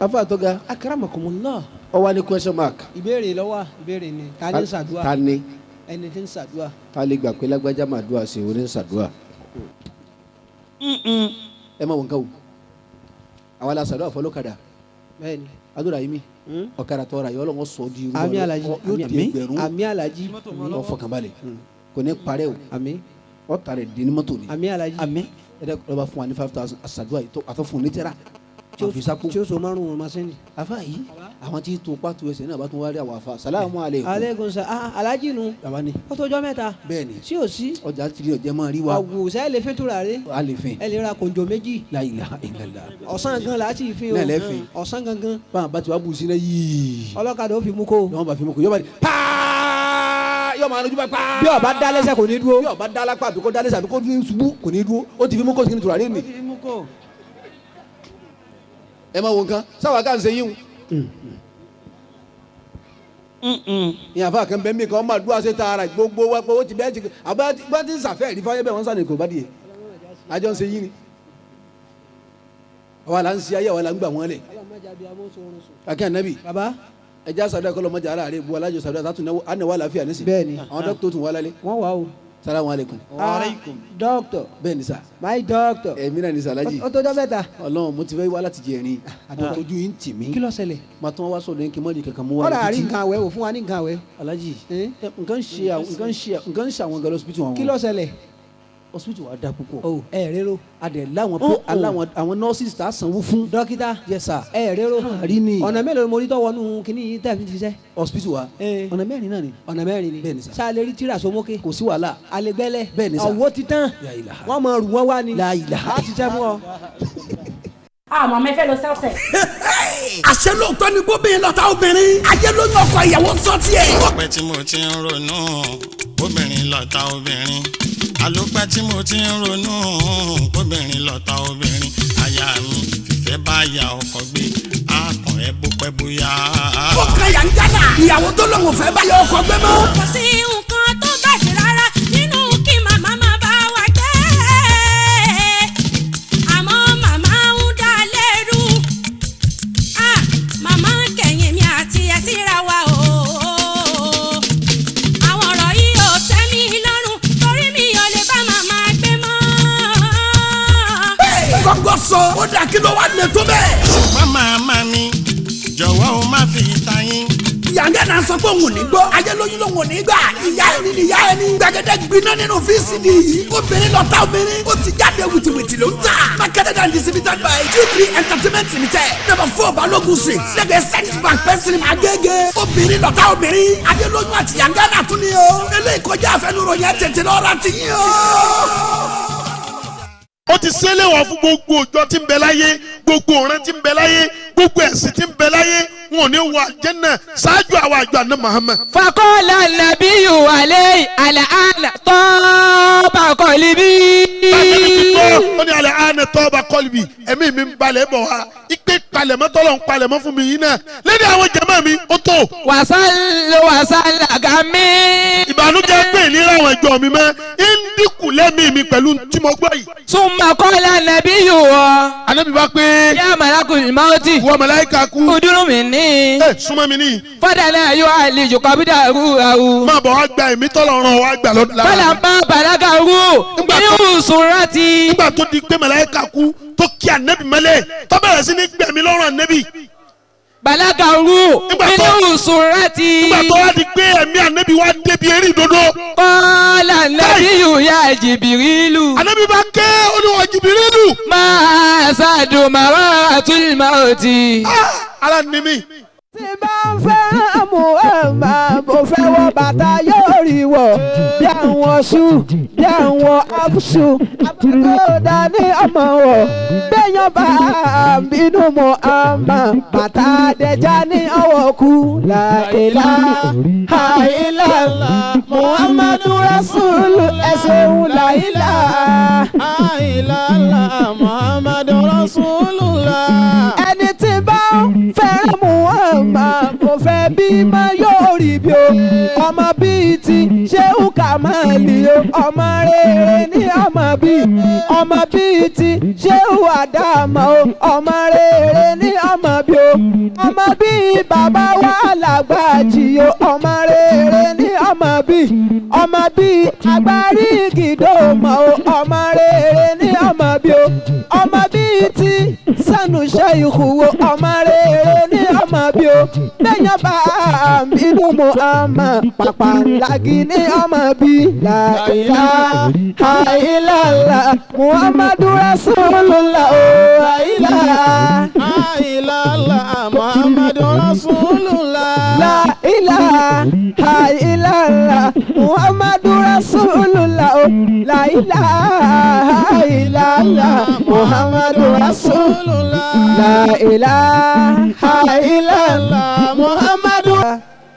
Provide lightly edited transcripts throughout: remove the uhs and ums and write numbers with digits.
afa toga akramakumullah. ó wá ní question mark. ìbéèrè lọ́wọ́ ìbéèrè ni ta ni ń ṣàdúrà. ta ni. ẹni tí ń ṣàdúrà. ta lè gbà pé lágbájá máa dúà sí oní ṣàdúrà. ẹ má wọn ká o àwa la ṣàdúrà fọlọ́kadà. bẹ́ẹ̀ni. adúrà yìí mi ọ̀kadà tọ́ra yìí ọlọ́wọ́ sọ di irú àmì alaji yóò di ẹgbẹ̀rún àmì alaji ọ fọkànbalẹ̀ kò ní parẹ́ o àmì ọ̀tá rẹ̀ di ní mọ́tò ni. àmì alaji àmín. ẹ̀dẹ́ lọ́ba fún wa ní 5,000 àṣàdúrà yìí àtọ́ fún un ní tẹ́ra àfisàpò. tí ó so márùn-ún masẹ́ni. afa yìí àwọn tí tó pàtó ẹsẹ̀ náà bá tún wá rí àwọn afa salamu aleykum. aleykum sa alaji nu baba ni. ó tó jọ́ mẹ́ta. bẹ́ẹ̀ni sí ò sí. ọjà tìrì ọjà máa rí wa. àwùsá ẹ lè fi tura rẹ. a lè fẹ́. ẹ lè ra kòǹjọ méjì. la ilaha illallah. ọ̀sán gan la ti fi o. náà lẹ́fẹ̀ẹ́. ọ̀sán gangan. báwọn bá ti wá bù sí náà yìí. ọlọ́kadà ó fi mú kó. lọ́wọ́n bá fi mú kó yọba di paa yọba àlejò bá paa. bí ọba dá lẹ́sẹ̀ kò ní dúró. bí ọba dá lápá àbí kó dá lẹ́sẹ̀ àbí kó dúró ṣubú kò ní dúró ó ti fi mú kó sínú tùràrí ni. ẹ máa wo nǹkan sáwà ká ń ṣe yín o. ìyá àfa kan bẹ́ẹ̀ mi kan máa dúró àṣẹ tààrà gbogbo wa pé ó ti bẹ́ẹ̀ ti àbá bá ti ń sàfẹ́ ìdífáyé bẹ́ẹ̀ wọ́n sàn ní kò bá di yẹ àjọ ń ṣe yín ni. àwa là ń ṣe ayé àwa là ń gbà wọ́n lẹ̀. akẹ́ ànábì baba ẹja sàdúrà kọlọ mọjà ara rẹ bu alájọ sàdúrà tàtún náà àná wà láfíà nísì. bẹ́ẹ̀ni àwọn dókítà tún wà lálẹ́. wọ́n wà o. salamu aleykum. doctor bẹ́ẹ̀ni sà. my doctor. ẹ̀mí náà ní sàlájì. ó tó jọ́ mẹ́ta. Ọlọ́run mo ti fẹ́ wá láti jẹ ẹ̀rín. àtọ́jú yín tì mí. kí ló ṣẹlẹ̀. màá tún wá sọ̀rọ̀ yín kí n mọ̀ ní kankan mú wá. ọ̀rọ̀ àrí nǹkan àwẹ̀ wò fún wa ní nǹkan àwẹ̀. alájì nǹkan ṣe àwọn gẹlẹ́ hospital wọn. kí ló ṣẹlẹ̀. hospital wa da púpọ̀. o ẹ rero. adẹ láwọn àwọn nurses tá a sanwó fún. dókítà yes sir. ẹ rero. àrí ni. ọ̀nà mélòó mo rí tọ́ wọnú kínní yìí tẹ̀ fi ti ṣiṣẹ́. hospital wa ọ̀nà mẹ́rin náà ni. ọ̀nà mẹ́rin ni. bẹ́ẹ̀ni sà. sáà lè rí tíra sómókè. kò sí wàhálà. àlẹgbẹ́lẹ̀. bẹ́ẹ̀ni sà. ọ̀wọ́ ti tán. La ilaha. wọ́n mọ rù wọ́n wá ni. La ilaha. a ti ṣiṣẹ́ fún ọ. àmọ́ mi fẹ́ lọ sẹ́ọ̀sẹ̀. àṣẹ lóòótọ́ ni gómìnà lọ́ta obìnrin ayé ló ní ọkọ ìyàwó sọ tiẹ̀. ọpẹ́ tí mo ti ń ronú obìnrin lọ́ta obìnrin àlòpẹ́ tí mo ti ń ronú obìnrin lọ́ta obìnrin aya mi fìfẹ́ bá ya ọkọ gbé àkàn ẹ bó pẹ́ bóyá. ó kan yà ń jánà ìyàwó tó lóun fẹ́ bá yọ ọkọ gbé mọ́. kò sí nǹkan tó bàjẹ́ rárá nínú kí màmá máa bá wa gbé. àmọ́ màmá ń dá lẹ́rù. màmá kẹ̀yìn mi àti ẹ̀ síra wa o. àwọn ọ̀rọ̀ yìí ò tẹ́ mi lọ́rùn torí mi ò lè bá màmá gbé mọ́. gọ́ngọ́ sọ ó dà kí ló wà lè tó bẹ́ẹ̀. ṣùgbọ́n màmá mi jọ̀wọ́ o má fi ta yín. yàngẹ́ náà sọ pé òun ò ní gbọ́ ayé lóyún lòun ò ní gbà ìyá ẹni ni ìyá ẹni gbàgede gbiná nínú fíìsìdì yìí obìnrin lọ́ta obìnrin ó ti jáde wìtìwìtì ló ń tà marketed and distributed by G3 Entertainment Limited number 4 Balogun Street lẹ́gbẹ̀ẹ́ Central Bank pẹ́sìrì Agége obìnrin lọ́ta obìnrin ayé lóyún àti yàngẹ́ náà tún ni o eléyìí kọjá àfẹnuro yẹn tètè lọ́ra ti yín o. ó ti ṣẹlẹ̀ wá fún gbogbo ọjọ́ tí ń bẹ láyé gbogbo ọ̀ràn tí ń bẹ láyé gbogbo ẹ̀sìn tí ń bẹ láyé wọn ò ní wọ àjẹ́nà ṣáájú àwọn àjọ àná Muhammad. fakọ́lá nàbíyù alẹ́ àlàáńà tọ́ba kọ́líbí. báyìí ti gbọ́ ó ní alẹ́ àánẹ tọ́ba kọ́líbí ẹ̀mí mi ń balẹ̀ bọ̀ wá ipe palẹ̀mọ́ tọ́lọ̀ ń palẹ̀mọ́ fún mi yín náà lédè àwọn jàmá mi ó tó. wàsálà gàmí. ìbànújẹ́ pé ìlera àwọn ìjọ mi mọ́ ń dínkù lẹ́mìí mi pẹ̀lú tí mo gbọ́ yìí. súnmọ́ kọ́lá nàbíyù wọ. Ànábì bá pé. yá malakul mauti. wọ màláíkà kú. kúdúrú mi ní. súnmọ́ mi ní. fọ́dà náà yóò àlejò kọ́bídà rú àwù. máa bọ̀ wá gba ẹ̀mí tọ́lọ̀ ràn wá gbà lọ́dún. fọlá ń bá bàlágà rú. nínú sùnrátì. nígbà tó di pé màláíkà kú tó kí Ànábì mọ́lẹ̀ tó bẹ̀rẹ̀ sí ní gbẹ̀mí lọ́rùn Ànábì. bàlágà rú. nínú sùnrátì. nígbà tó wá di pé ẹ̀mí Ànábì wá débi eré ìdodo. kọ́lá nàbíyù yá Jìbìrìlù. Ànábì bá ké olúwa Jìbìrìlù. máa ṣàdùn màrá àtúnyìmáwòtì. ara ni mi. tí bá ń fẹ́ Muhammad mo fẹ́ wọ bàtà yóò rí wọ̀ bí àwọn ṣú bí àwọn abṣu àbúrò ní ọmọ wọ̀ bẹ́yàn bá bínú Muhammad bàtà àdẹ̀já ní ọwọ́ kú la ilaha illallah Muhammadu Rasulu ẹ̀sìn la ilaha illallah Muhammadu Rasulullah. ẹni tí bá ń fẹ́ Muhammad mo fẹ́ bí má yóò rí bí o ọmọ bíi ti Ṣéhù Kàmáàlì o ọmọ rere ní ọmọ bíi ti Ṣéhù Àdámà o ọmọ rere ní ọmọ bí o ọmọ bíi bàbá wa làgbàjì o ọmọ rere ní ọmọ bíi agbárí gìdómọ o ọmọ rere ní ọmọ bíi o ọmọ bíi ti sanu ṣẹ́yìkù o ọmọ rere ní ọmọ bíi o bẹ́yàn bá bínú Muhammad pàpà làgì ní ọmọ bíi la ilaha illallah Muhammadu Rasulullah o la ilaha illallah Muhammadu Rasulullah la ilaha illallah Muhammadu Rasulullah o la ilaha illallah Muhammadu Rasulullah la ilaha illallah Muhammadu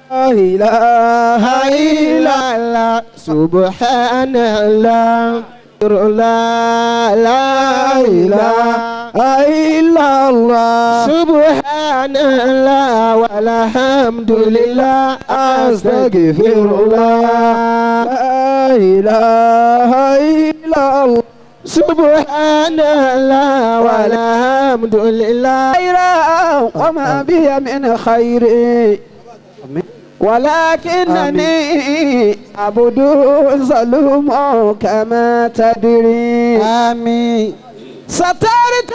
la ilaha illallah subhanallah la ilaha illallah subhanallah walhamdulillah astaghfirullah la ilaha illallah subhanallah walhamdulillah wa ma biya min khairin ولكنني عبد ظلوم كما تدري آمين سترت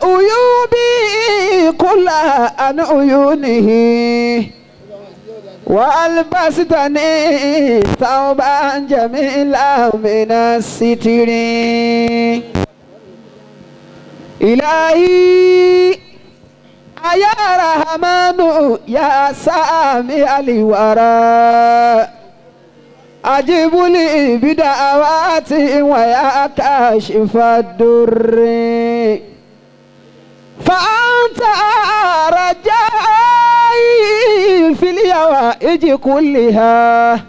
عيوبي كلها عن عيونه وألبستني ثوبا جميلا من الستر إلهي يا رحمن يا سامي الورى أجب لي بدعواتي ويا كاشف الدر فأنت رجائي في اليوائج كلها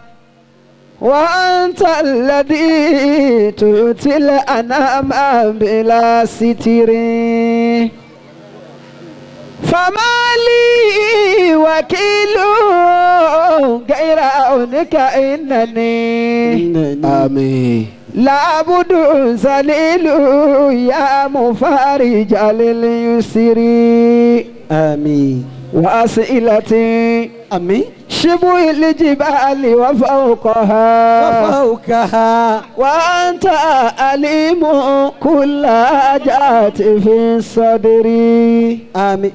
وأنت الذي تؤتي الأنام بلا ستر فما لي وكيل غير عونك إنني آمين لعبد ذليل يا مفارج لليسر آمين وأسئلتي آمين شبه الجبال وفوقها وأنت أليم كل جات في صدري آمين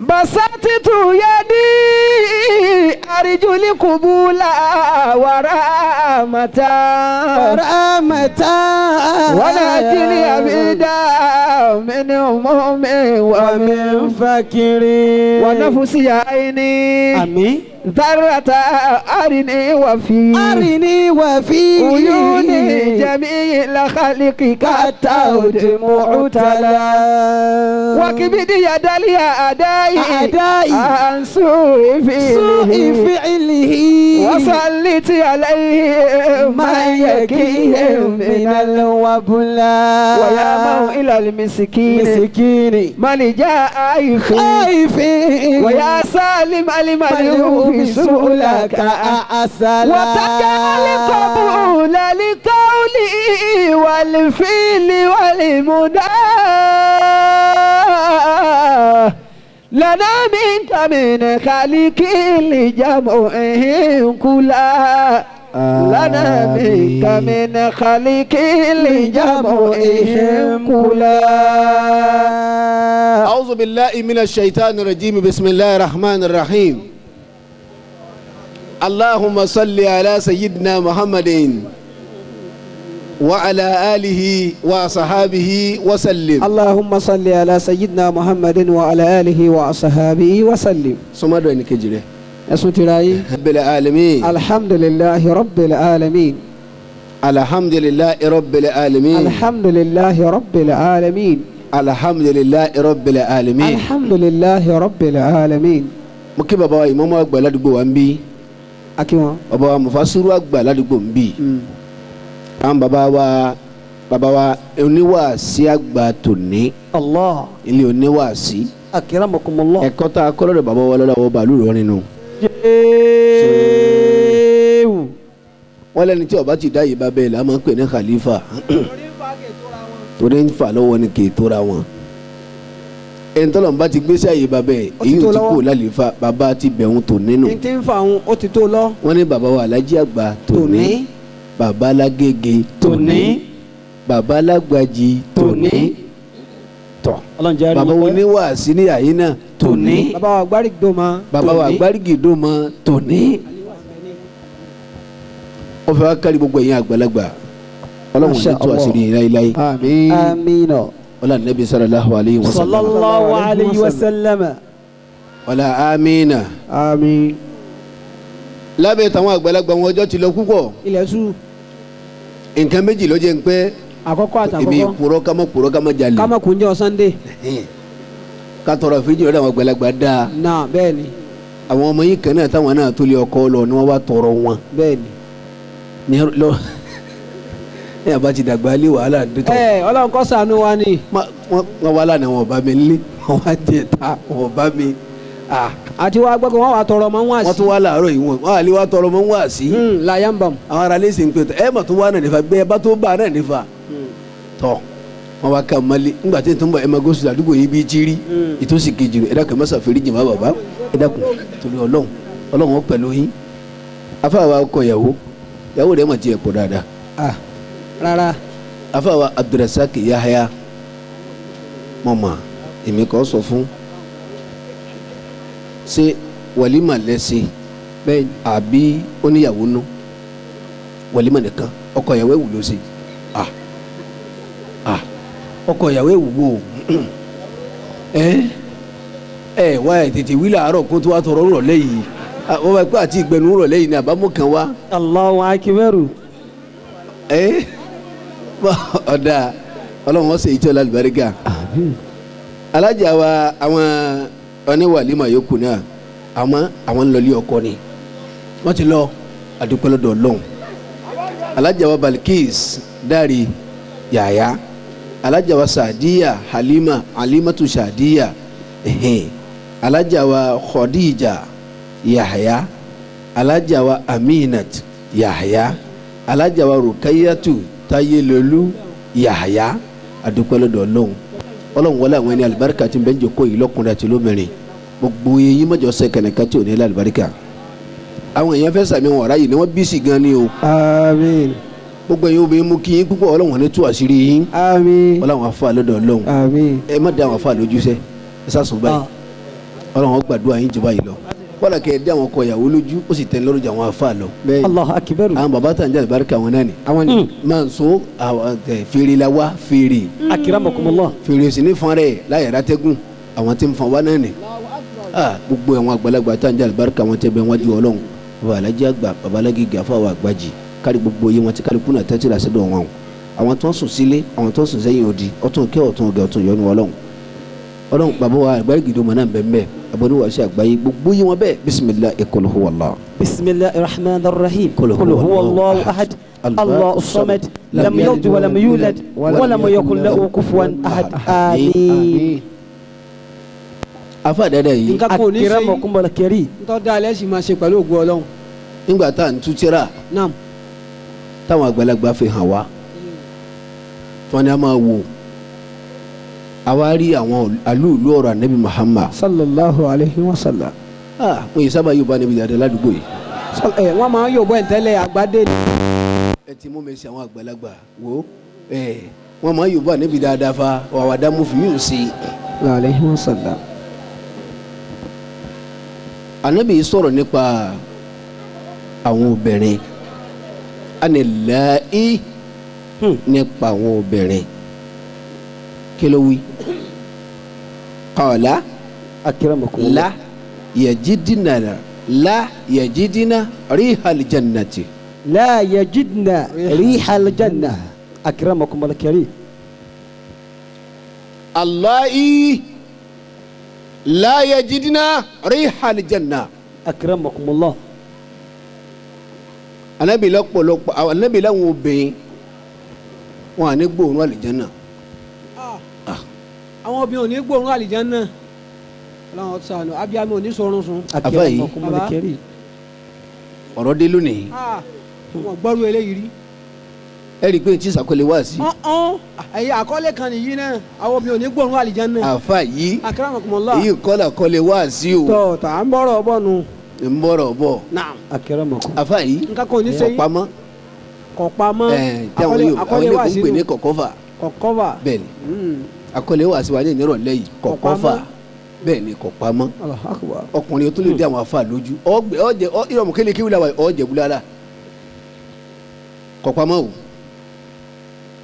بسطت يدي أرجو القبول ورحمة ونجل أبدا من هموم ومن فكر ونفسي عيني آمين ذرة أرني وفي عيوني جميع الخلق كالتود معتلا وكبد يد الأعداء عن سوء فعله وسلط عليه من يكيهم من الوبلا ويا موئل المسكين ملجأ خائفين ويا سالم الملهوف سؤلك أسلا وتجعل قبول لقولي والفيل والمدى لنا منك من خالق لجمعهم كلا لنا منك من خالق لجمعهم كلا أعوذ بالله من الشيطان الرجيم بسم الله الرحمن الرحيم اللهم صل على سيدنا محمد وعلى آله وصحابه وسلم اللهم صل على سيدنا محمد وعلى آله وصحابه وسلم سمادو إنك جري أسمتراي رب العالمين الحمد لله رب العالمين الحمد لله رب العالمين الحمد لله رب العالمين الحمد لله رب العالمين الحمد لله رب العالمين مكي بابا إمام أكبر لدقو أنبي أكيد بابا مفسر أكبر لدقو أنبي àwọn bàbá wa oníwàásí àgbà tòní. Allah. ilé oníwàásí. Akramakumullah. ẹ̀kọ́ tá a kọ́ lọ́dọ̀ bàbá wa lọ́dọ̀ àwọn bàálù rọ nínú. Jééwù. wọ́n lẹ́ni tí ọba ti dá yìí bá bẹ́ẹ̀ la máa ń pè ní khalifa. torí ń fà lọ́wọ́ ni kì í tóra wọn. ẹni tọ́lọ̀ ń bá ti gbé sí àyè bàbá ẹ̀ Ó ti èyí tó ò ti lọ́wọ́. kó lálẹ́fà bàbá ti bẹ̀rùn tò nínú. ní ti ń fa òun ó ti tó lọ. wọ́n ní bàbá wa alájí àgbà tòní bàbá alágége tòní bàbá alágbàjì tòní tọ̀ ọlọ́run jẹ́ bàbá wo ní wàásí ní àyè náà tòní bàbá wa gbárí gbòmọ. bàbá wa gbárìgìdó mọ tòní. ó fẹ́ wá kárí gbogbo ẹ̀yin àgbàlagbà ọlọ́run ní tó àṣírí yìí láéláé àmín. amina. ọlá nàbí sallallahu alayhi wa sallam sallallahu alayhi wa sallam. ọlá amina. àmín. lábẹ́ tàwọn àgbàlagbà wọn ọjọ́ ti lọ púpọ̀ ilẹ̀ sùn. nǹkan méjì ló jẹ́ ń pẹ́ àkọ́kọ́ èmi àtàkọ́kọ́. purọ́ ká má jalè kámọ́ kún jẹ́ Sunday. ká tọrọ fíjì lọ́dọ̀ àwọn àgbàlagbà dáa náà bẹ́ẹ̀ ni àwọn ọmọ yìí kan náà táwọn náà tó lé ọkọ lọ ni wọ́n wá tọrọ wọn bẹ́ẹ̀ ni. ní lọ ní àbá ti dàgbà lé wàhálà dẹ́tọ̀ ọlọ́run kó ṣàánú wa ni. wọ́n wá lánàá wọn bá mi lé wọ́n wá tiẹ̀ ta wọn bá mi àti wàá gbọ́ pé wọ́n wà tọrọ ọmọ wọn wọ́n àti. tún wá láàárọ̀ yìí wọ́n wà lé wá tọrọ mọ́ wá sí láyà ń bọ̀. àwọn ará lè sìn pé ẹ mà tó wá náà nífa gbé ẹ bá tó bá náà nífa tọ wọn wá ká mọ́lé ńgbà tí n tó ń bọ̀ ẹ máa gòsùn àdúgbò yìí bí jírí ìtòsí kejì rẹ ẹ dákun mọ́sà fèrè jìmá bàbá ẹ dákun torí ọlọ́run pẹ̀lú yín afáwa ọkọ ìyàwó rẹ̀ mà tiẹ̀ pọ̀ dáadáa rárá. afáwa Abdulrasaq Yahaya mọ̀mọ́ èmi kò sọ fún ṣé wàlímà lẹ́sẹ̀ bẹ́ẹ̀ àbí oníyàwó nù wàlímà nìkan ọkọ ìyàwó ẹ̀wù ló ṣe ọkọ ìyàwó ẹ̀wù wò wá ẹ̀ tètè wí làárọ̀ kó tó wá tọrọ rọ̀ lẹ́yìn wọ́n bá pẹ́ àti ìgbẹ́nu rọ̀ lẹ́yìn ní àbámọ́ kan wá. Allahu akbar. ọ̀dà ọlọ́run wọ́n ṣe ìtọ́ lálùbáríkà. alájà wa àwọn oníwàlímà yòókù náà àwọn ń lọlé ọkọ ni wọ́n ti lọ àdúpẹ́ lọ́dọ̀ ọlọ́run. alájà wa Balkis Dari Yahaya alájà wa Sadiya Halimatu Sadiya alájà wa Khadija Yahaya alájà wa Aminat Yahaya alájà wa Rukayatu Tayelolu Yahaya adúpẹ́ lọ́dọ̀ ọlọ́run wọlé àwọn ẹni alibarika tí ń bẹ ń jókòó yìí lọ́kùnrin àti lómìnirin gbogbo yẹn mọ̀jọ sẹ́kẹ̀nẹ̀ká tí ò ní alibarika àwọn èèyàn fẹ́ sàmì wọn ọ̀rá yìí ni wọ́n bí sí gan ni o. àmín. gbogbo yẹn obìnrin mú kí yín púpọ̀ ọlọ́run ní tú àṣírí yín. àmín. ọlọ́run afa lọ́dọ̀ ọlọ́run. àmín. ẹ má dá àwọn afa lójúṣẹ́ ẹ sásùn báyìí ọlọ́run gbàdúrà yín jù báyìí lọ kọ́lá kẹ́ ẹ dé àwọn ọkọ ìyàwó lójú ó sì tẹ̀ lọ́rùn jù àwọn afa lọ. Allahu akbar. àwọn bàbá tàn jẹ́ alibarika wọn náà ni. àwọn ni. máa ń so fèrè la wá fèrè. akramakumullah. fèrè sì ní fọn rẹ̀ láyàrá tẹ́gùn àwọn tí ń fọn wá náà ni. gbogbo àwọn àgbàlagbà tàn jẹ́ alibarika wọn tẹ́ bẹ́ẹ̀ wájú ọlọ́run baba alájí àgbà baba alágége àfọwọ́ àgbàjì kárí gbogbo yìí wọn ti kárí kúnà tẹ́tí rà sẹ́dọ̀ wọn àwọn tó ń sùn sílé àwọn tó ń sùn sẹ́yìn odi ọ̀tún kẹ́ ọ̀tún ọ̀gẹ̀ ọ̀tún yọnu ọlọ́run bàbá wa àgbàgìdó mọ̀ náà bẹ́ẹ̀ abọ́dúnwà sí àgbáyé gbogbo yìí wọn bẹ́ẹ̀ bisimilahi qul huwa Allah. bisimilahi rahmanir rahim qul huwa Allahu ahad Allahu samad lam yalid wa lam yulad wa lam yakul lahu kufuwan ahad àmín. afa dada yìí. nǹkan kò ní sẹ́yìn akramakumul karim. ntọ́ da alẹ́ sì máa ṣe pẹ̀lú ògùn ọlọ́run. nígbà tá à ń tutira naam. táwọn àgbàlagbà fi hàn wá tí wọ́n ní a máa wò àwa rí àwọn alúùlú ọ̀rọ̀ anabi Muhammad. sallallahu alayhi wa sallam. mo yìí sábà yóò bá níbi dáadáa ládùúgbò yìí. wọ́n máa ń yóò bọ́ ìtẹ́lẹ̀ àgbàdé ni. ẹ ti mú mi sí àwọn àgbàlagbà wo wọ́n máa ń yóò bá níbi dáadáa fa wàwàdà mo fi yóò sí. alayhi wa sallam. anabi sọ̀rọ̀ nípa àwọn obìnrin anilahi nípa àwọn obìnrin kí ló wí qala akramakumullah. la yajidina rihal jannati. la yajidna rihal janna akramakumul karim. allahi la yajidina rihal janna. akramakumullah. anabi lọ́pọ̀lọpọ̀ anabi làwọn obìnrin wọn à ní gbóòórùn àlìjánná. àwọn obìnrin ò ní gbóòórùn àlìjánná. ọlọ́run ṣàánú abiyamọ ò ní sọrun sun. àbá yìí akramakumul karim. ọ̀rọ̀ dé lónìí. wọn gbọ́rú eléyìí rí. ẹ rí i pé tí sàkọlẹ̀ wá sí. ẹ̀yin àkọlé kan nìyí náà àwọn mi ò ní gbóòórùn àlìjánnà. àfa yìí akramakumullah. èyí kọ́lá kọ́lẹ̀ wá sí o. tọ́ tà ń bọ̀rọ̀ bọ̀ nù. ń bọ̀rọ̀ bọ̀. naam. àfa yìí nǹkan kò ní sẹ́yìn. kọ̀pamọ́. kọ̀pamọ́. tí àwọn yóò ń pè ní kọ̀kọ́fà. kọ̀kọ́fà. bẹ́ẹ̀ni àkọlé wá sí wa ní ìnírọ̀lẹ́ yìí kọ̀kọ́fà bẹ́ẹ̀ni kọ̀pamọ́. ọkùnrin tó lè dé àwọn afa lójú ọjẹ ìrọ̀mù kéle kí wúlò àwọn ọjẹ búlára kọ̀pamọ́ o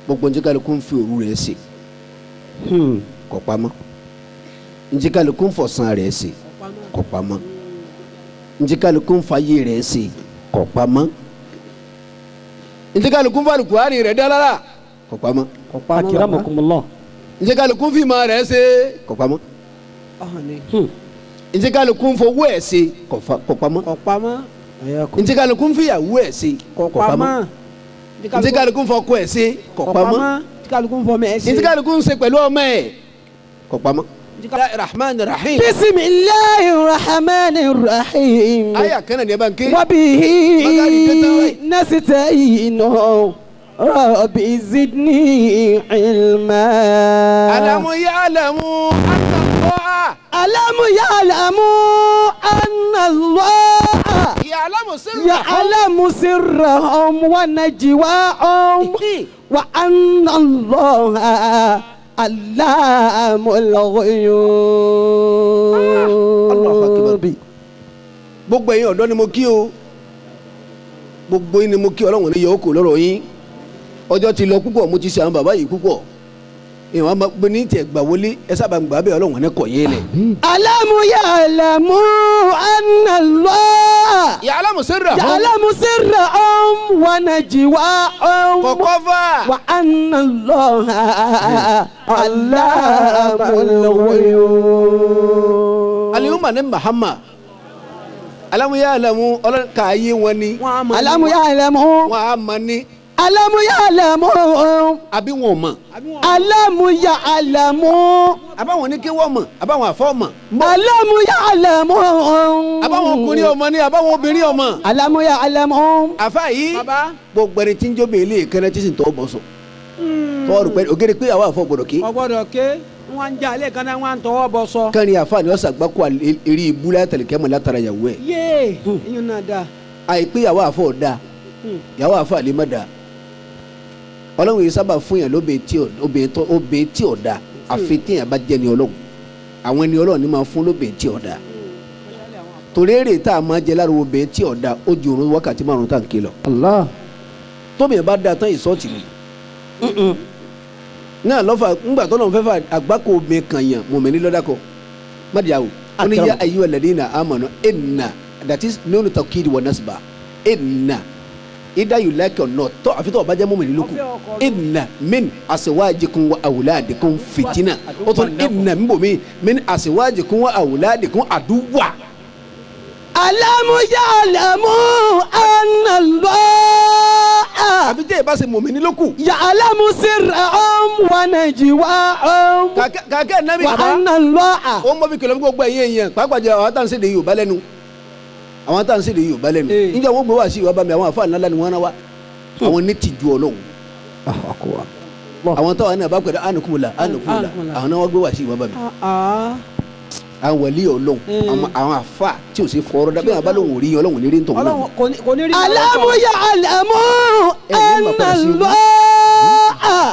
gbogbo njẹ́kálukú ń fi òru rẹ̀ ṣe kọ̀pamọ́ njẹ́kálukú ń fọ̀sán rẹ̀ ṣe kọ̀pamọ́ njẹ́kálukú ń fàyè rẹ̀ ṣe kọ̀pamọ́ njẹ́kálukú ń fàlùkù àárín rẹ̀ dálára kọ̀pamọ́ akramakumullah. njẹ́kálukú ń fi ìmọ̀ rẹ̀ ṣe kọ̀pamọ́ njẹ́kálukú ń fowó ẹ̀ ṣe kọ̀pamọ́ njẹ́kálukú ń fìyàwó ẹ̀ ṣe kọ̀pamọ́ njẹ́kálukú ń fọkọ ẹ̀ ṣe kọ̀pamọ́ njẹ́kálukú ń ṣe pẹ̀lú ọmọ ẹ̀ kọ̀pamọ́. rahman rahim. bisimilahi rahman rahim. aya kana ni ẹ bá ń ké. wabihi nasta'inu rabbi zidni ilma. alamu ya'lamu alamu ya'lamu anna Allah ya'lamu sirrahum wa najwahum wa anna Allah allamul ghuyub. gbogbo ẹ̀yin ọ̀dọ́ ni mo kí o gbogbo yín ni mo kí Ọlọ́run ní yọ kó lọ́rọ̀ yín ọjọ́ ti lọ púpọ̀ mo ti ṣe àwọn bàbá yìí púpọ̀ ìwọ̀n máa ní tiẹ̀ gbà wọlé ẹ sábà ń gbà bẹ́ẹ̀ Ọlọ́run ní kọ̀ yé lẹ̀. alamu ya'lamu anna Allah ya'lamu sirrahum wa najwahum kọ̀kọ́fà wa anna Allah allamul ghuyub. aliyuma ni Muhammad alamu ya'lamu Ọlọ́run kàáyé wọn ni. alamu ya'lamu. wọn a mọ ni. alamu ya'lamu. àbí wọn mọ. alamu ya'lamu. àbáwọn ní kí wọ́n mọ̀ àbáwọn àfọ́ mọ̀. alamu ya'lamu. àbáwọn ọkùnrin ọmọ ni àbáwọn obìnrin ọmọ. alamu ya'lamu. àfa yìí gbogbo ẹni tí ń jóbe ilé ìkànnì tí sì ń tọ́ bọ̀ sọ. tọ́wọ́ rẹ̀ ògèrè pé àwọn àfọ gbọdọ̀ ké. ọgbọdọ̀ ké wọn ń jà ilé kan náà wọn ń tọwọ́ bọ̀ sọ. kánni àfa ni wọ́n sàgbákò eré ibú látàlíkẹ́ mọ̀ látara yàwó ẹ̀. yéé iyún náà dáa. àìpé yàwó àfọ da yàwó àfọ àlè má da Ọlọ́run yìí sábà fún yàn obìnrin tí ò da àfi tí yàn bá jẹ́ ni Ọlọ́run àwọn ẹni Ọlọ́run ni máa fún lóbìnrin tí ò da torí èrè tá a máa jẹ lára obìnrin tí ò da ó ju òun wákàtí márùn tá à ń ké lọ. Allah. tóbìnrin bá da tán ìsọ́ọ̀tì ni náà lọ́fà ńgbà tó lọ́n fẹ́ fà àgbákò obìnrin kan yàn mọ̀mẹ́ni lọ́dàkọ̀ mádìyàwó ó ní yá ayyuhal ladina amanu inna that is nínú tawkid wa nasba inna either you like or not tó àfi tó ọba jẹ́ mọ̀mẹ́ni lókun inna min aswajikum wa awladikum fitina ó tún inna min bomi min aswajikum wa awladikum aduwa. alamu ya'lamu anna Allah. àfi tẹ́ ẹ bá ṣe mọ̀mẹ́ni lókun. ya'lamu sirrahum wa najwahum. kàkẹ́ nàbí wa anna Allah. ó mọ̀ bí kìlọ̀ fún gbogbo ẹ̀yìn èèyàn pàápàá jẹ́ àwọn táwọn ṣèdè Yorùbá lẹ́nu àwọn táwọn ṣèdè Yorùbá lẹ́nu níjẹ́ wọ́n gbé wá sí ìwà bá mi àwọn àfa ńlá ni wọ́n rán wa àwọn ní tìjú Ọlọ́run àwọn táwọn náà bá pẹ̀lú ànàkùnmùlà àwọn náà wọ́n gbé wá sí ìwà bá mi àwọn wàlí Ọlọ́run àwọn àfa tí ò sí fọ̀rọ̀ dàbí àwọn abálòhùn rí Ọlọ́run ní rí ntọ̀ náà. alamu ya'lamu anna Allah.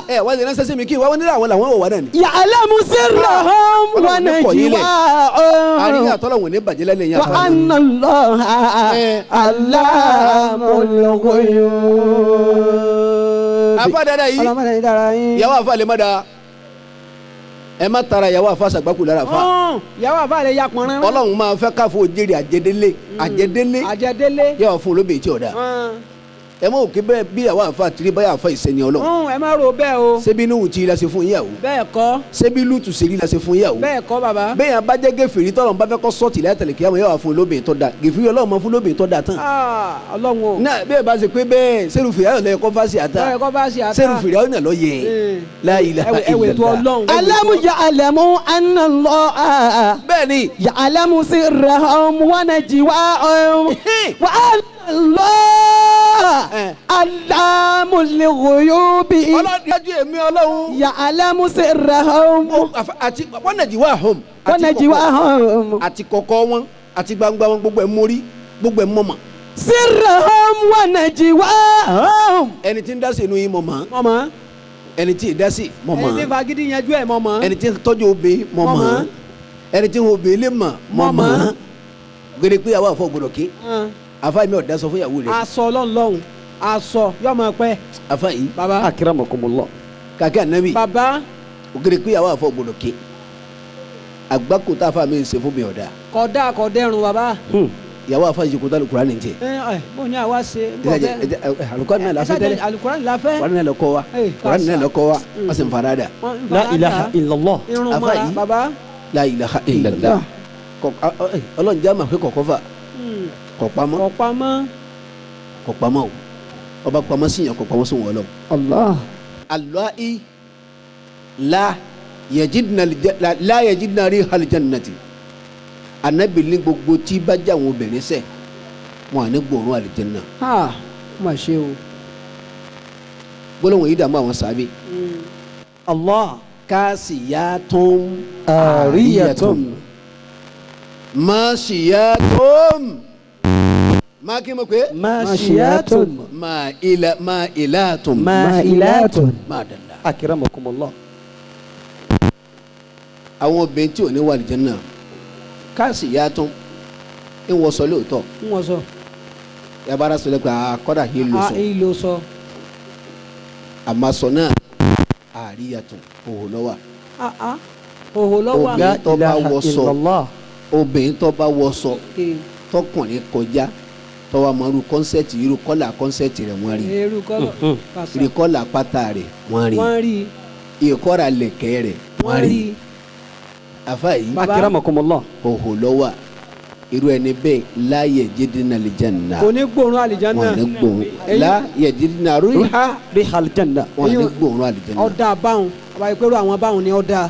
ẹ wá ní ránṣẹ́ sí mi kí wá wọn nílò àwọn làwọn wọ̀ wá náà ni. ya'lamu sirrahum wa najwahum. àríyá àtọ́lọ́wọ̀n ní bàjẹ́ lẹ́nu yẹn. wa anna Allah allamul ghuyub. afa dada yìí yàwó afa lè má da ẹ má tara yàwó afa sàgbákù lára fa. yàwó afa lè ya pọnrán. Ọlọ́run máa fẹ́ káfọ́ òjèrè àjẹdélé yàwó fún olóbè tí ò da. ẹ mọ̀ òkè bẹ́ẹ̀ bí àwọn àfa àtìrí báyà àfa ìsẹ̀ni Ọlọ́run. ẹ má ro bẹ́ẹ̀ o. ṣebí inú wù tí la ṣe fún yàwó. bẹ́ẹ̀ kọ́. ṣebí lùtù sèrí la ṣe fún yàwó. bẹ́ẹ̀ kọ́ bàbá. bẹ́ẹ̀ yà bá jẹ́ gẹ̀fẹ̀rí tọ́lọ̀ bá fẹ́ kọ́ sọ́ọ̀tì látàlẹ̀ kí àwọn yàwó fún olóbìn tó da gẹ̀fẹ̀rí Ọlọ́run máa fún olóbìn tó da tán. Ọlọ́run o. náà bẹ́ẹ̀ bá ṣe pé bẹ́ẹ̀ sẹ́rù fìyà yọ̀ lẹ́yìn kọ́ fásì àtà sẹ́rù fìyà yọ̀ lọ yẹ la ilaha illallah. alamu ya'lamu anna Allah. bẹ́ẹ̀ni. ya'lamu sirrahum wa najwahum wa anna Allah Allamul ghuyubi. ọlọ́run dájú èmi ọlọ́run. Ya'lamu sirrahum. àti wọ́n nàjí wá hom. Wa najwahum. àti kọ̀kọ̀ wọn àti gbangba wọn gbogbo ẹ̀ mórí gbogbo ẹ̀ mọ̀mọ́. Sirrahum wa najwahum. ẹni tí ń dá sí inú yín mọ̀mọ́. Mọ̀mọ́. ẹni tí ì dá sí mọ̀mọ́. Ẹni tí fagídí yanjú ẹ̀ mọ̀mọ́. ẹni tí ń tọ́jú obìnrin mọ̀mọ́. ẹni tí ń obìnrin lè mọ̀mọ́. gbèrè pé àwọn àfọ gbọdọ̀ ké. àfa mi ò dá sọ fún ìyàwó rẹ. Aṣọ lọ́nlọ́hún. Aṣọ yọmọ pẹ́. àfa yìí. Baba. Akramakumullah. kàkẹ́ ànábì. Baba. gbèrè pé àwọn àfọ gbọdọ̀ ké. àgbákò tá a fa mi ń ṣe fún mi ọ̀dà. Kọ̀dá kọ̀dẹ́rùn baba. ìyàwó àfa yìí kò tá Al-Qur'ani ní tiẹ̀. Bó ní àwa ṣe. Al-Qur'ani náà la fẹ́ tẹ́lẹ̀. Al-Qur'ani la fẹ́. Al-Qur'ani náà lọ kọ́ wa. Al-Qur'ani náà lọ kọ́ wa. wọ́n sì ń fara dà. La ilaha illallah. Irun Afa mara yìí. baba. La ilaha illallah. ọlọ́run já máa fi kọ̀kọ́ fà. kọ̀ pamọ́. Ọ̀pamọ́. kọ̀ pamọ́ o. ọba pamọ́ sí yàn kọ̀ pamọ́ sí wọn lọ. Allah. Allahi la yajidna rihal jannati. Ànábì ní gbogbo tí bá jẹ́ àwọn obìnrin sẹ́ wọn à ní gbòòrùn àlìjẹ́nà. Ha má ṣe o. gbólóhùn yìí dààmú àwọn sábẹ́. Allah. Kasiyatun Ariyatun. Masiyatun. Má kí mo pé. Mashiyatun. Ma'ilatun. Ma'ilatun. Madalla. Akramakumullah. àwọn obìnrin tí ò ní wà àlìjẹ́nà kasiyatun ń wọṣọ lóòótọ́. Ń wọ́n sọ. yabara sọ lẹ́kọ̀ọ́ akọ́dà yìí ló sọ. Èyí ló sọ. àmàsọ náà àríyàtọ̀ òhò lọ́wọ́. Òhò lọ́wọ́. obìnrin tó bá wọṣọ illallah. obìnrin tó bá wọṣọ tọkùnrin kọjá tọwọ́ àmọ́rú kọ́nsẹ́ẹ̀tì irú kọ́là kọ́nsẹ́ẹ̀tì rẹ̀ wọ́n rí. Eru kọ́lọ̀. irú kọ́là pátá rẹ̀ wọ́n rí. Wọ́n rí. ìkọ́ra lẹ̀kẹ́ rẹ̀ wọ́n rí. àfa yìí Akramakumullah. òhò lọ́wọ́ irú ẹni bẹ́ẹ̀ láyé jídínà àlìjánná. Kò ní gbòòrùn àlìjánná. wọn ní gbòòrùn láyé jídínà Rihal janna. wọn ní gbòòrùn àlìjánná. Ọ̀dà báwọn àbáyé pẹ̀lú àwọn báwọn ni ọ̀dà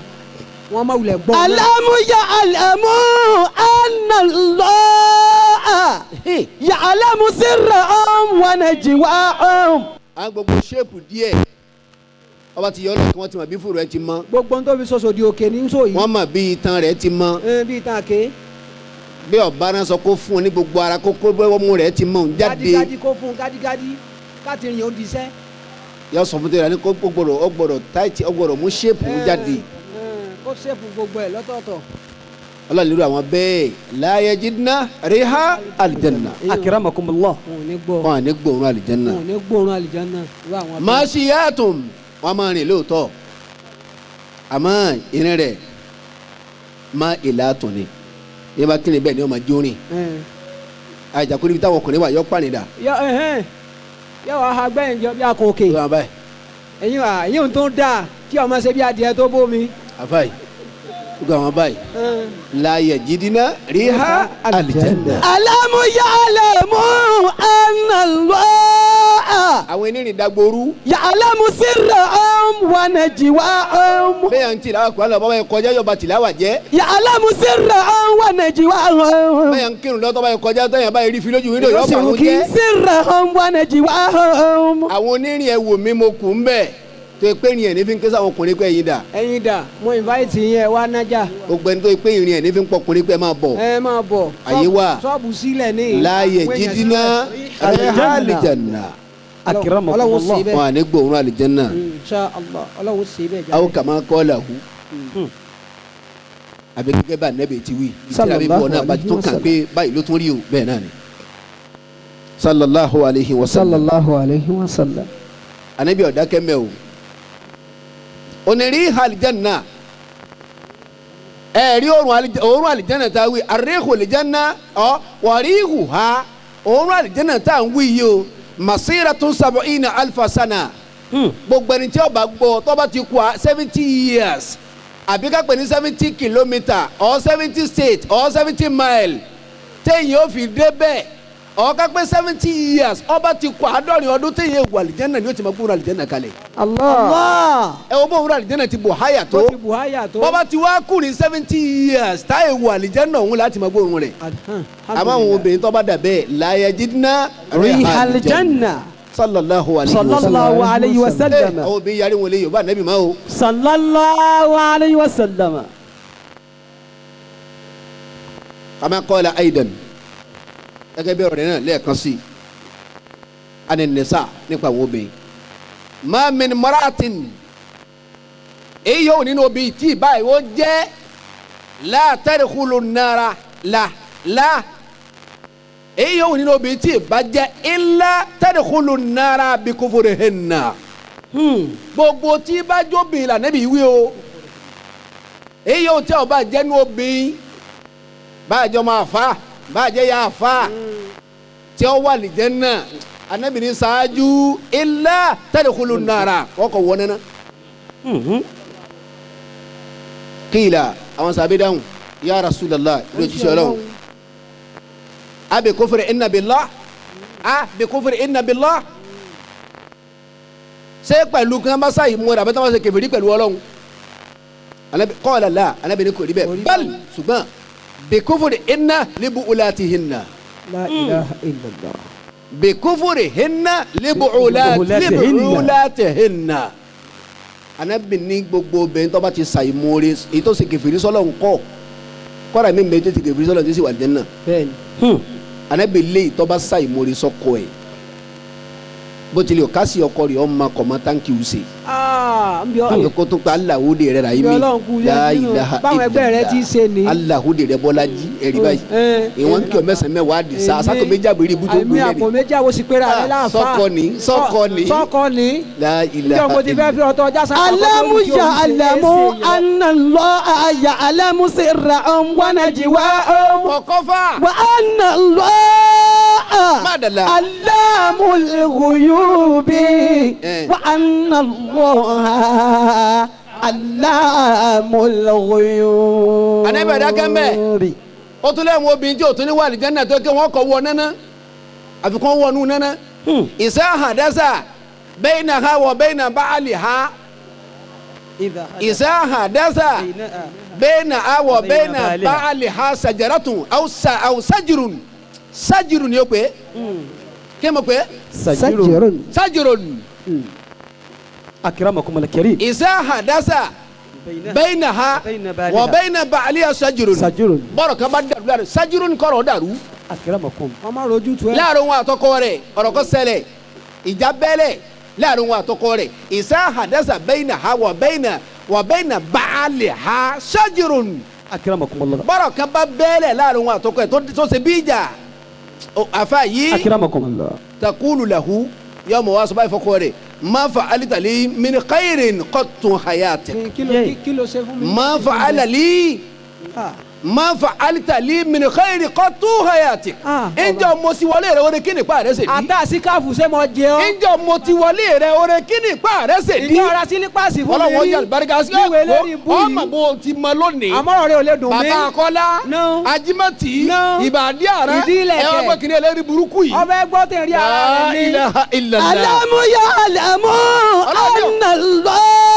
wọn má wulẹ̀ gbọ́. Alamu ya'lamu anna Allah ya'lamu sirrahum wa najwahum. àwọn gbogbo ṣéèpù díẹ̀ ọba ti yọ ọ́ lọ kí wọ́n ti mọ̀ bí fúru ẹ ti mọ́. Gbogbo ń tóbi sọ̀sọ̀ di òkè ní sọ yìí. wọ́n mọ̀ bí itan rẹ̀ ti mọ́. Bí ìtàn àké. bí ọba náà sọ kó fún un ní gbogbo ara kókó bẹ́wọ́mú rẹ̀ ti mọ̀ ń jáde. Gádígádí kó fún un gádígádí káàtì rìn ó di iṣẹ́. yọ sọ fún tẹ̀lé ní kó ọgbọ̀dọ̀ táìtì ọgbọ̀dọ̀ mú ṣéèpù ń jáde. Kó ṣèpù gbogbo ẹ̀ lọ́tọ̀ọ̀tọ̀. ọlọ́run lórí àwọn bẹ́ẹ̀ la yajidna riha aljanna. Akramakumullah. Wọn ò ní gbọ́. wọn à ní gbòòrùn aljanna. Wọn ò ní gbòòrùn àlìjánná. Irú àwọn mashiyatun wọn máa rìn lóòótọ́ àmọ́ irin rẹ̀ má ilatun ni yẹn bá kíni bẹ́ẹ̀ ni wọ́n máa jó rìn. àjàkúrò ibi táwọn ọkùnrin wà yọ pànìdà. Yọ wá ha gbẹ́yìn jọ bí akọ̀ọ̀kè. lọ́wọ́ báyìí. Ẹ̀yin ò tó ń dà kí ọmọ ṣe bí adìẹ tó bómi. àfáì gbogbo àwọn báyìí la yajidna riha aljanna. Alamu ya'lamu anna Allah àwọn eléyìí dagboru. ya'lamu sirrahum wa najwahum. bẹ́ẹ̀ ń tìlà kó àlọ́ bàbá yẹn kọjá yọba tìlà wà jẹ́. Ya'lamu sirrahum wa najwahum. bẹ́ẹ̀ ń kírun lọ́tọ́ bá yẹn kọjá tó yẹn báyìí rí fi lójú wíńdò yọ fà wọn jẹ́. Sirrahum wa najwahum. àwọn onírìn ẹ̀ wò mí mo kù ń bẹ̀ tó pé ìrìn ẹ̀ ní fi ń ké sáwọn ọkùnrin pé ẹ̀yin dà. Ẹ̀yin dà mo invite yẹn wá nájà. gbogbo ẹni tó pé ìrìn ẹ̀ ní fi ń pọ ọkùnrin pé ẹ máa bọ̀. Ẹ máa bọ̀. àyè wà Ṣọ́ọ̀bù sílẹ̀ ní. la yajidna riha aljanna. Ọlọ́run sì bẹ́ẹ̀. wọn à ní gbòòrùn aljanna. Insha Allah Ọlọ́run sì bẹ́ẹ̀ jáde. aw kama qalahu. àbí gẹ́gẹ́ bá nẹ́bẹ̀ ti wí. ìtura bí bọ̀ náà bá tó kàn pé báyìí ló tún rí o bẹ́ẹ̀ náà ni. sallallahu alayhi wa sallam. Sallallahu alayhi wa sallam. anabi ọ̀dà kẹ́mẹ́ o. oniri alijanna ẹ̀rí òórùn alijanna tá a wí àríhù alijanna wàríhù ha òórùn alijanna tá a ń wí yìí o masiratun sab'ina alfa sana gbogbo ẹni tí ó bá gbọ́ tó bá ti kú 70 years àbí ká pè ní 70 kilometre or 70 state or 70 mile téèyàn ó fi débẹ̀ ọ̀ọ́ká pé 70 years ọba ti kọ àádọ́rin ọdún tí yẹ wà àlìjẹ́nà ni ó ti máa gbóòrò àlìjẹ́nà kalẹ̀. Allah. ẹ wo bó wúrò àlìjẹ́nà ti bò háyà tó bọ́ba ti wá kù ní 70 years táyé wà àlìjẹ́nà òun láti máa gbóòrò rẹ̀. àmọ́ àwọn obìnrin tó bá dà bẹ́ẹ̀ la yajidna rihal janna. sallallahu alayhi wa sallam. àwọn obìnrin yarí wọn lé yorùbá nẹ́bí máa o. sallallahu alayhi wa sallam. kama qala aidan gẹ́gẹ́ bí ọ̀rọ̀ náà lẹ́ẹ̀kan sí i ani nisa nípa àwọn obìnrin ma min maratin èyí yóò nínú obìnrin tí báyìí ó jẹ́ la tadkhulu nara la èyí yóò nínú obìnrin tí bá jẹ́ illa tadkhulu nara bi kufurihinna gbogbo tí bá jóbìnrin là níbi ìwé o èyí yóò tẹ́ ọ bá jẹ́ nínú obìnrin báàjọ́ máa fa báàjẹ́ yà fa tí ó wà lè jẹ́ náà anabi ní ṣáájú illa tadkhulu nara wọ́n kọ̀ wọ́n nana. kíla àwọn sábẹ́ dáhùn ya rasulallah ló jíṣẹ́ ọlọ́run a bi kufri inna billah ṣé pẹ̀lú kí wọ́n bá sáyé mú ẹ àbẹ́tọ́ bá ṣe kèfèrí pẹ̀lú ọlọ́run qala la anabi ní kò rí bẹ́ẹ̀ bal ṣùgbọ́n bi kufri inna li bu'ulatihinna. La ilaha illallah. bi kufrihinna li bu'ulatihinna. anabi ní gbogbo obìnrin tó bá ti sa ìmoore èyí tó ṣe kèfèrí sọ́lọ̀ ńkọ́ kọ́ra mi bẹ́ẹ̀ tó ti kèfèrí sọ́lọ̀ tó sì wà Janna. bẹ́ẹ̀ni. anabi lé tó bá sa ìmoore sọ́kọ ẹ̀ bó tilẹ̀ o kasi ọkọ rẹ̀ ọmọ kọ̀mọ́ táǹkì use. àbí kó tó pa alahu de rẹ̀ ràyí mi la ilaha báwọn ẹgbẹ́ rẹ ti ṣe ni. alahu de rẹ̀ bọ́lájí ẹ̀rí báyìí ìwọ̀n kí o mẹ́sàn-án mẹ́wàá di sa sako méjì àbúrò ibùdó gbélé ni. àmì àpò méjì àwọn sì pera rẹ láàfà. sọkọ ni. la ilaha ìjọba ti fẹ́ fi ọtọ ọjà sáà. alamu ya alamu anallaha ya alamu sirrahum wa najwahum. kọ̀kọ́fà. wa anallaha alamul ghuyubi wa anallaha alamul ghuyubi. anabi adaka mbẹ o tún lẹ́yìn obìnrin tí o tún ní wà ní Janna tó kí wọ́n kọ́ wọ nánà àfikún wọnú nánà ìṣe àhàdásà baynaha wa bayna ba'liha ìṣe àhàdásà baynaha wa bayna ba'liha sajaratun aw sajirun ni o pé kí mo pé sajirun akramakum al-karim. ìṣe àhàdásà baynaha wa bayna ba'liha sajirun bọ́rọ̀ kan bá dàrú láàrin sajirun kọ́rọ̀ dàrú. akramakum. ọmọ rojú tu ẹ. láàrin wọn àtọkọ rẹ̀ ọ̀rọ̀ kan ṣẹlẹ̀ ìjà bẹ́lẹ̀ láàrin wọn àtọkọ rẹ̀ ìṣe àhàdásà baynaha wa bayna ba'liha sajirun. akramakum Allah. bọ́rọ̀ kan bá bẹ́lẹ̀ láàrin wọn àtọkọ rẹ̀ tó ṣe bí ìjà àfa yìí. akramakum Allah. takulu lahu yọmọ wa sọ báyìí fọkọ rẹ̀ ma fa'alta li min khairin qattu hayatik. kí ló ṣe fún mi. ma fa'alta li min khairin qattu hayatik. ǹjẹ́ mo ti wọlé rẹ̀ oore kíni pa rẹ̀ ṣe di. àtà sí káfù ṣe mọ jẹ ọ. ǹjẹ́ mo ti wọlé rẹ̀ oore kíni pa rẹ̀ ṣe di. ìjọ ara sí ní páàsì fún mi rí. ọlọ́wọ́ yà lùbáríkà sí ọmọ bó ti mọ lónìí. àmọ́ràn rẹ̀ ò lè dùn mí. bàbá Kọ́lá Ajímọ̀tì Ìbàdí àrẹ ìdílé ẹ wá gbọ́ kí ni ẹlẹ́rìí burúkú yìí. ọbẹ̀ gbọ́ tẹ̀ rí ara rẹ̀ ní. alamu ya alamu anallaha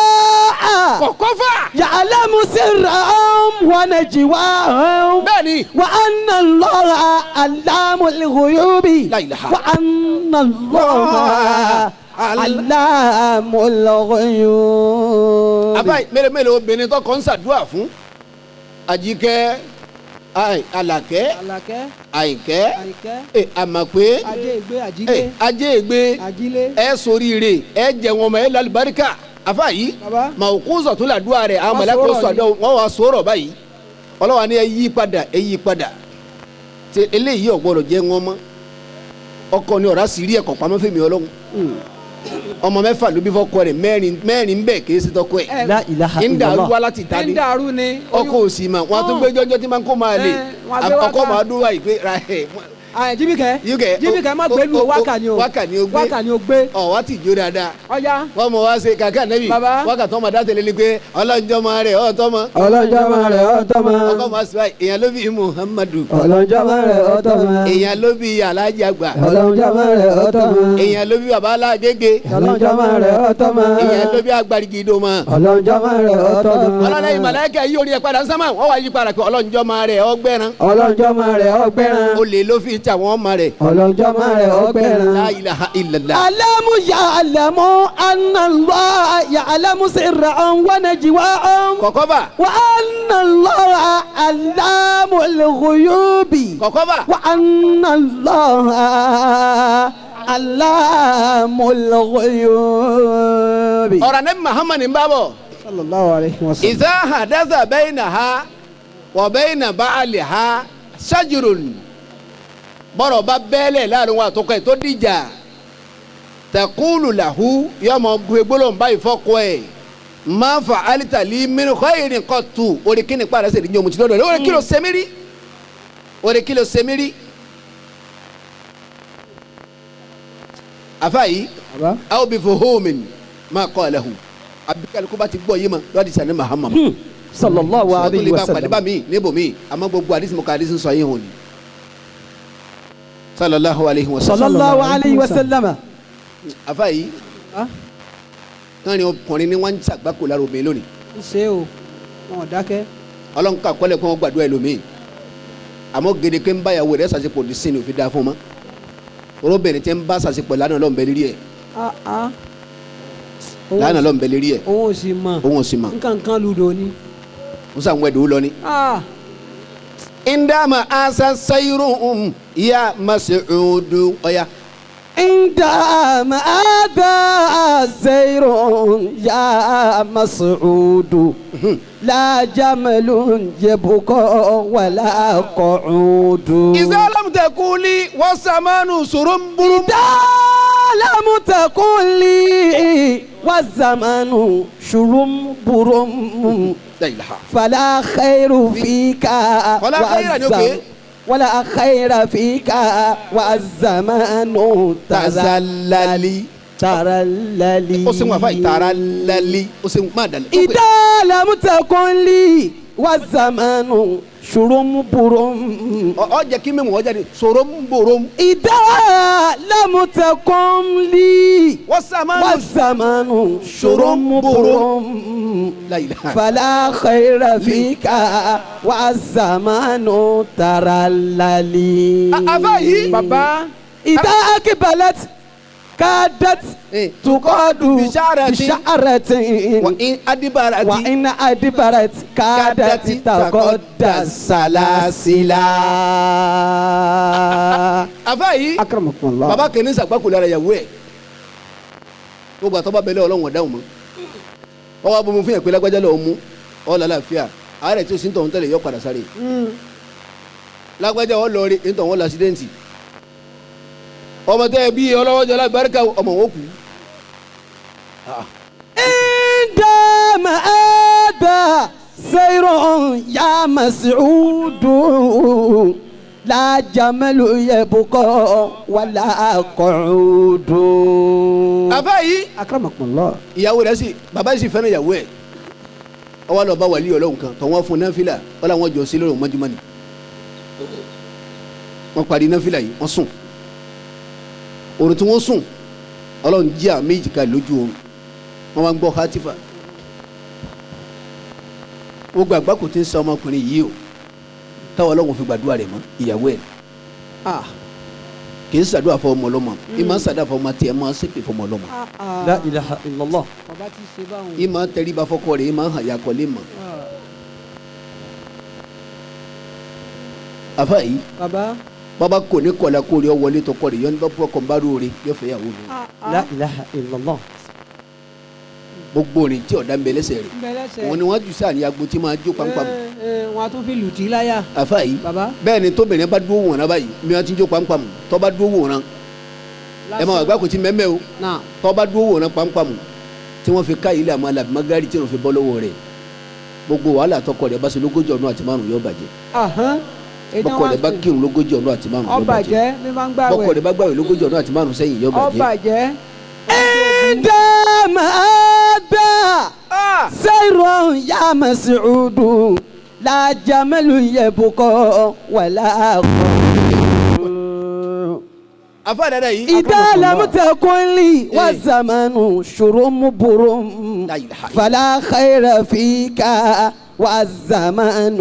kọ̀kọ́fà. ya'lamu sirrahum wa najwahum. bẹ́ẹ̀ni. wa anallaha alamul ghuyubi. La ilaha. wa anallaha alamul ghuyubi. abayi mélòó obìnrin tó kọ́ ń ṣàdúrà fún Àjíkẹ́ Àlàkẹ́ Àyìnkẹ́ Àmàpé Ajéègbé ẹ ṣoríire ẹ jẹ wọn mọ ẹ lálùbáríkà afa yìí màkú sọ̀tún làdúrà rẹ̀ àwọn mọ̀lẹ́kọ̀ sọ̀dọ̀ wọn wà sọ̀rọ̀ báyìí ọlọ́wà ni ẹ yí padà tí eléyìí ọ̀gbọ́dọ̀ jẹ́ wọn mọ́ ọkọ ni ọ̀rá sì rí ẹ̀kọ́ pamọ́ fèmí ọlọ́run ọmọ mẹ́fà ló bí fọ́kọ rẹ̀ mẹ́rin bẹ́ẹ̀ kì í ṣe tọkọ ẹ̀ ń dàrú wá láti ta ni ọkọ òsì mà wọn tó gbé jọjọ tí máa ń kó máa lè ọkọ máa dúró wáyé pé Jíbìkẹ́ má gbé lu wákà ni o. Wákà ni o gbé. Wákà ni o gbé. Ọ̀ wá ti jó dáadáa. Ọ̀ya. Wọ́n mọ̀ wá ṣe kàkà nẹ́bì. Baba. Wákà tó máa dá tẹ̀lé ni pé ọlọ́njọ́mọ rẹ̀ ọ̀tọ́mọ. ọlọ́jọ́mọ rẹ̀ ọ̀tọ́mọ. Ọkọ̀ máa sọ báyìí èèyàn ló bí Muhammadu. ọlọ́jọ́mọ rẹ̀ ọ̀tọ́mọ. Èèyàn ló bí Alhaji Àgbà. ọlọ́jọ́mọ rẹ̀ ọ̀tọ́mọ. Èèyàn ló bí Baba Alágége. ọlọ́jọ́mọ rẹ̀ ọ̀tọ́mọ. Èèyàn ló bí Agbárígidó mọ́. ọlọ́jọ́mọ rẹ̀ ọ̀tọ́mọ. Ọlọ́lẹ́yìn màláíkà yí orí ẹ̀ padà sánmà wọ́n wá yí padà pé ọlọ́njọ́mọ rẹ̀ ọgbẹ́ran. ọlọ́jọ́mọ rẹ̀ ọgbẹ́ran. Olè ló fi tà wọ́n mọ rẹ̀. ọlọ́jọ́mọ rẹ̀ ọgbẹ́ran. La ilaha illallah. alamu ya'lamu anna Allah ya'lamu sirrahum wa najwahum. Kọ̀kọ́bà. wa anna Allah allamul ghuyubi. Kọ̀kọ́bà. wa anna Allah allamul ghuyubi. Ọ̀rọ̀ ní Muhammad ń bá bọ̀. sallallahu alayhi wa sallam. Idha hadatha baynaha wa bayna ba'liha shajrun. Bọ́rọ̀ bá bẹ́ẹ̀lẹ̀ láàrin wa àtọkọ ẹ̀ tó dìjà. Taqulu lahu yọmọ gbólóhùn báyìí fọ́kọ ẹ̀. Ma fa'alta li min khairin qattu. Orí kí ni pàrọ̀ ṣe ìdíjọ́ mu ti lọ́dọ̀ rẹ̀. Orí kí ló ṣe mí rí? Orí kí ló ṣe mí rí? Àfáà yìí. Aw bi fuhumin ma qalahu. Àbíkálí kó bá ti gbọ́ yé ma lọ́dí sani Muhammad. sallallahu alayhi wa Sọ́tún lè bá pàdé bá sallam. mi níbo mi àmọ́ gbogbo àdìsí mo ka àdìsí sọ yín hàn ni. Sallallahu alayhi wa sallam. sallallahu alayhi wa sallam. Àfáà yìí. Káàrin ọkùnrin ni wọ́n ń ṣàgbákò lára obìnrin lónìí. Ṣé o wọn ò dákẹ́. Ọlọ́run ká kọ́lẹ̀ kó wọ́n gbàdúrà ẹlòmíì. Àmọ́ gèdèké ń bá ìyàwó rẹ̀ ṣàṣepọ̀ ní sinmi òfin dáa fún ọmọ. Olóbìnrin tí ń bá ṣàṣepọ̀ lánàá lọ́n bẹ lérí ẹ̀. Lánàá lọ́n bẹ lérí ẹ̀. Òun ò sì mọ̀. Òun ò sì mọ̀. Nǹkan ludo ni. Musa ń wẹ̀dùn lọ ni. Indama asa sayrun ya Mas'udu ọ̀ya. عندما أبى زير يا مسعود لا جمل يبقى ولا قعود. إذا لم تقولي والزمان سرنبر. إذا لم تقل لي والزمان شرنبر فلا خير فيك ولا خير فيك والزمان تزللي ترللي. ó sì ń wà fáyì taralali ó sì ń má dalẹ̀. إذا لم تكن لي والزمان شرنبر. ọ jẹ́ kí mímu ọjà ni soromborom. إذا لم تكن لي والزمان شرنبر فلا خير فيك والزمان ترللي. Bàbá. إذا أقبلت كادت تقاد بشعرة وإن أدبرت كادت تقد السلاسل. Àfáà أكرمكم الله. bàbá kìíní sàgbákò lára ìyàwó ẹ̀ gbogbo àtọ́ba bẹ̀lẹ̀ ọlọ́run ọ̀dáhùn mọ́ ọwọ́ abomi fún yẹn pé lágbájá lọ́wọ́ mú ọ lálàáfíà àárẹ̀ tí o sì ń tọ̀hún tẹ́lẹ̀ yọ padà sáré lágbájá ọ lọ rí ní tọ̀hún lásídẹ́ǹtì ọmọ tẹ́ ẹ bí ọlọ́wọ́jọ́ lágbáríkà ọmọ wọn kù. عندما أبى سير يا مسعود لا جمل يبقى ولا قعود. Àfáà yìí أكرمكم الله. ìyàwó rẹ̀ sì bàbá yìí sì fẹ́ràn ìyàwó ẹ̀ ọwọ́ lọ bá wàlíì ọlọ́run kan tọ̀ wọ́n fún náfìlà wọ́n làwọn jọ sí lórí mọ́júmọ́ ni wọ́n parí náfìlà yìí wọ́n sùn òrùn tí wọ́n sùn ọlọ́run jí àmì ìjìká lójú oorun wọ́n máa ń gbọ́ hátìfà gbogbo àgbákò tí ń sa ọmọkùnrin yìí o táwọn ọlọ́run fi gbàdúrà rẹ̀ mọ́ ìyàwó ẹ̀ kì í ṣàdúrà fún ọmọ ọlọ́mọ ìmọ̀ ṣàdúrà fún ọmọ tiẹ̀ máa ṣépè fún ọmọ ọlọ́mọ. La ilaha illallah. Bàbá ti ṣe báwọn. ìmọ̀ tẹríba fọ́kọ rẹ̀ ìmọ̀ hàn yakọ̀ lé mọ̀. Àfáà yìí Bàbá. bàbá kò ní kọ̀ọ̀lá kó rí ọ wọlé tọkọ rẹ̀ yọ ní bá fọkàn bá rúure yọ fẹ́ yàwó mi. La ilaha illallah. gbogbo orin tí ọ̀dà ń bẹ lẹ́sẹ̀ rẹ̀ wọn ni wọ́n jù sáà ní agbo tí máa jó pampam. Wọ́n á tún fi lùtí láyà. Àfáà yìí Bàbá. bẹ́ẹ̀ ni tóbìnrin bá dúró wòran báyìí mi wọ́n ti jó pampam tọ́ bá dúró wòran ẹ máa gbá kò tí mẹ́mẹ́ o tọ́ bá dúró wòran pampam tí wọ́n fi ká ilé àmọ́ alábì magari tí wọ́n fi bọ́ lọ́wọ́ rẹ̀ gbogbo wàhálà tọkọ rẹ̀ bá ṣe lógójì ọdún àti márùn yóò bàjẹ́. bọ́kọ̀ rẹ̀ bá kírun lógójì ọdún àti márùn-ún ó bàjẹ́ mi máa ń gbàwẹ̀. bọ́kọ̀ rẹ̀ bá gbàwẹ̀ lógójì ọdún àti márùn-ún sẹ́yìn yóò ó bàjẹ́. bàjẹ́. عندما أبى سير يا مسعود لا جمل يبقى ولا afa dada yìí. إذا لم تكن لي والزمن شرم برم فلا خير فيك والزمن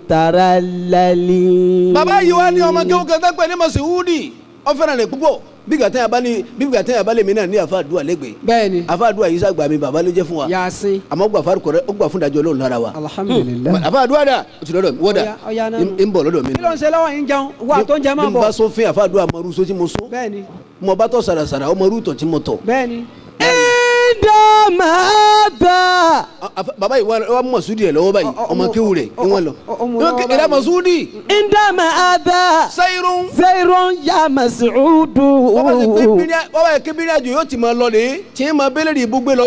ترللي. bàbá yìí wá ní ọmọ kéwù kan tó pè ní Mas'udi ó fẹ́ràn rẹ̀ púpọ̀ bí gàtẹ́ yà bá lè mi náà ní àfa àdúrà lẹ́gbẹ̀ẹ́. bẹ́ẹ̀ni. àfa àdúrà yìí sàgbà mi bàbá ló jẹ́ fún wa. Yasin. àmọ́ gbà fárúkọ rẹ ó gbà fún ìdájọ́ Ọlọ́run lára wa. alhamdulilayi. àfa àdúrà dà o ti lọ́dọ̀ mi wọ́dà ọ̀ya náà ń bọ̀ lọ́dọ̀ mi. kí ló ń ṣe lọ́wọ́ yín jẹun wà tó ń jẹ máa bí n bọ̀. bá sọ fún àfa àdúrà mọ̀rú so tí mo sọ. bẹ́ẹ̀ni. mo bá tọ̀ sàràsàrà ọmọ rúùtọ̀ tí mo tọ̀. bẹ́ẹ̀ni. عندما أبى bàbá yìí wà Mas'udi rẹ̀ lọ́wọ́ báyìí ọmọ kéwù rẹ̀ ni wọ́n lọ. ìdá Mas'udi. عندما أبى Sayrun. سير يا مسعود. bàbá yẹ kébìrì àjò yóò ti máa lọ de tí ń máa bẹ́lẹ̀ de ibùgbé lọ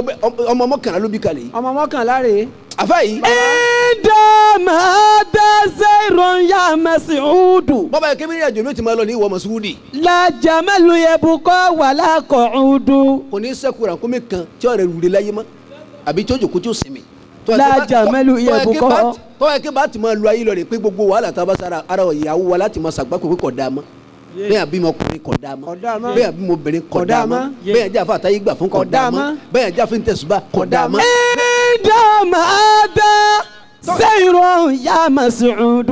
ọmọ mọ́kànlá ló bí kalẹ̀ yìí. ọmọ mọ́kànlá rèé. àfa yìí. عندما أبى سير يا مسعود bàbá yẹ kébìrì àjò yóò ti máa lọ ní ìwọ Mas'udi. لا جمل يبقى ولا قعود. kò ní sẹ́kù ràkúnmí kan tí ọ̀rẹ́ rúre láyé mọ́ àbí tí ó jòkó tí ó sinmi. لا جمل يبقى. tọ́wọ́ kí bá ti máa lu ayé lọ rè pé gbogbo wàhálà tá a bá sára ara ìyàwó wa láti máa ṣàgbákò pé kò dáa mọ́ bẹ́ẹ̀ àbí ọkùnrin kò dáa mọ́ bẹ́ẹ̀ àbí obìnrin kò dáa mọ́ bẹ́ẹ̀ àjẹ́ àfa àtàyè gbà fún kò dáa mọ́ bẹ́ẹ̀ àjẹ́ àfin tẹ̀sùbà kò dáa mọ́. عندما أبى سير يا مسعود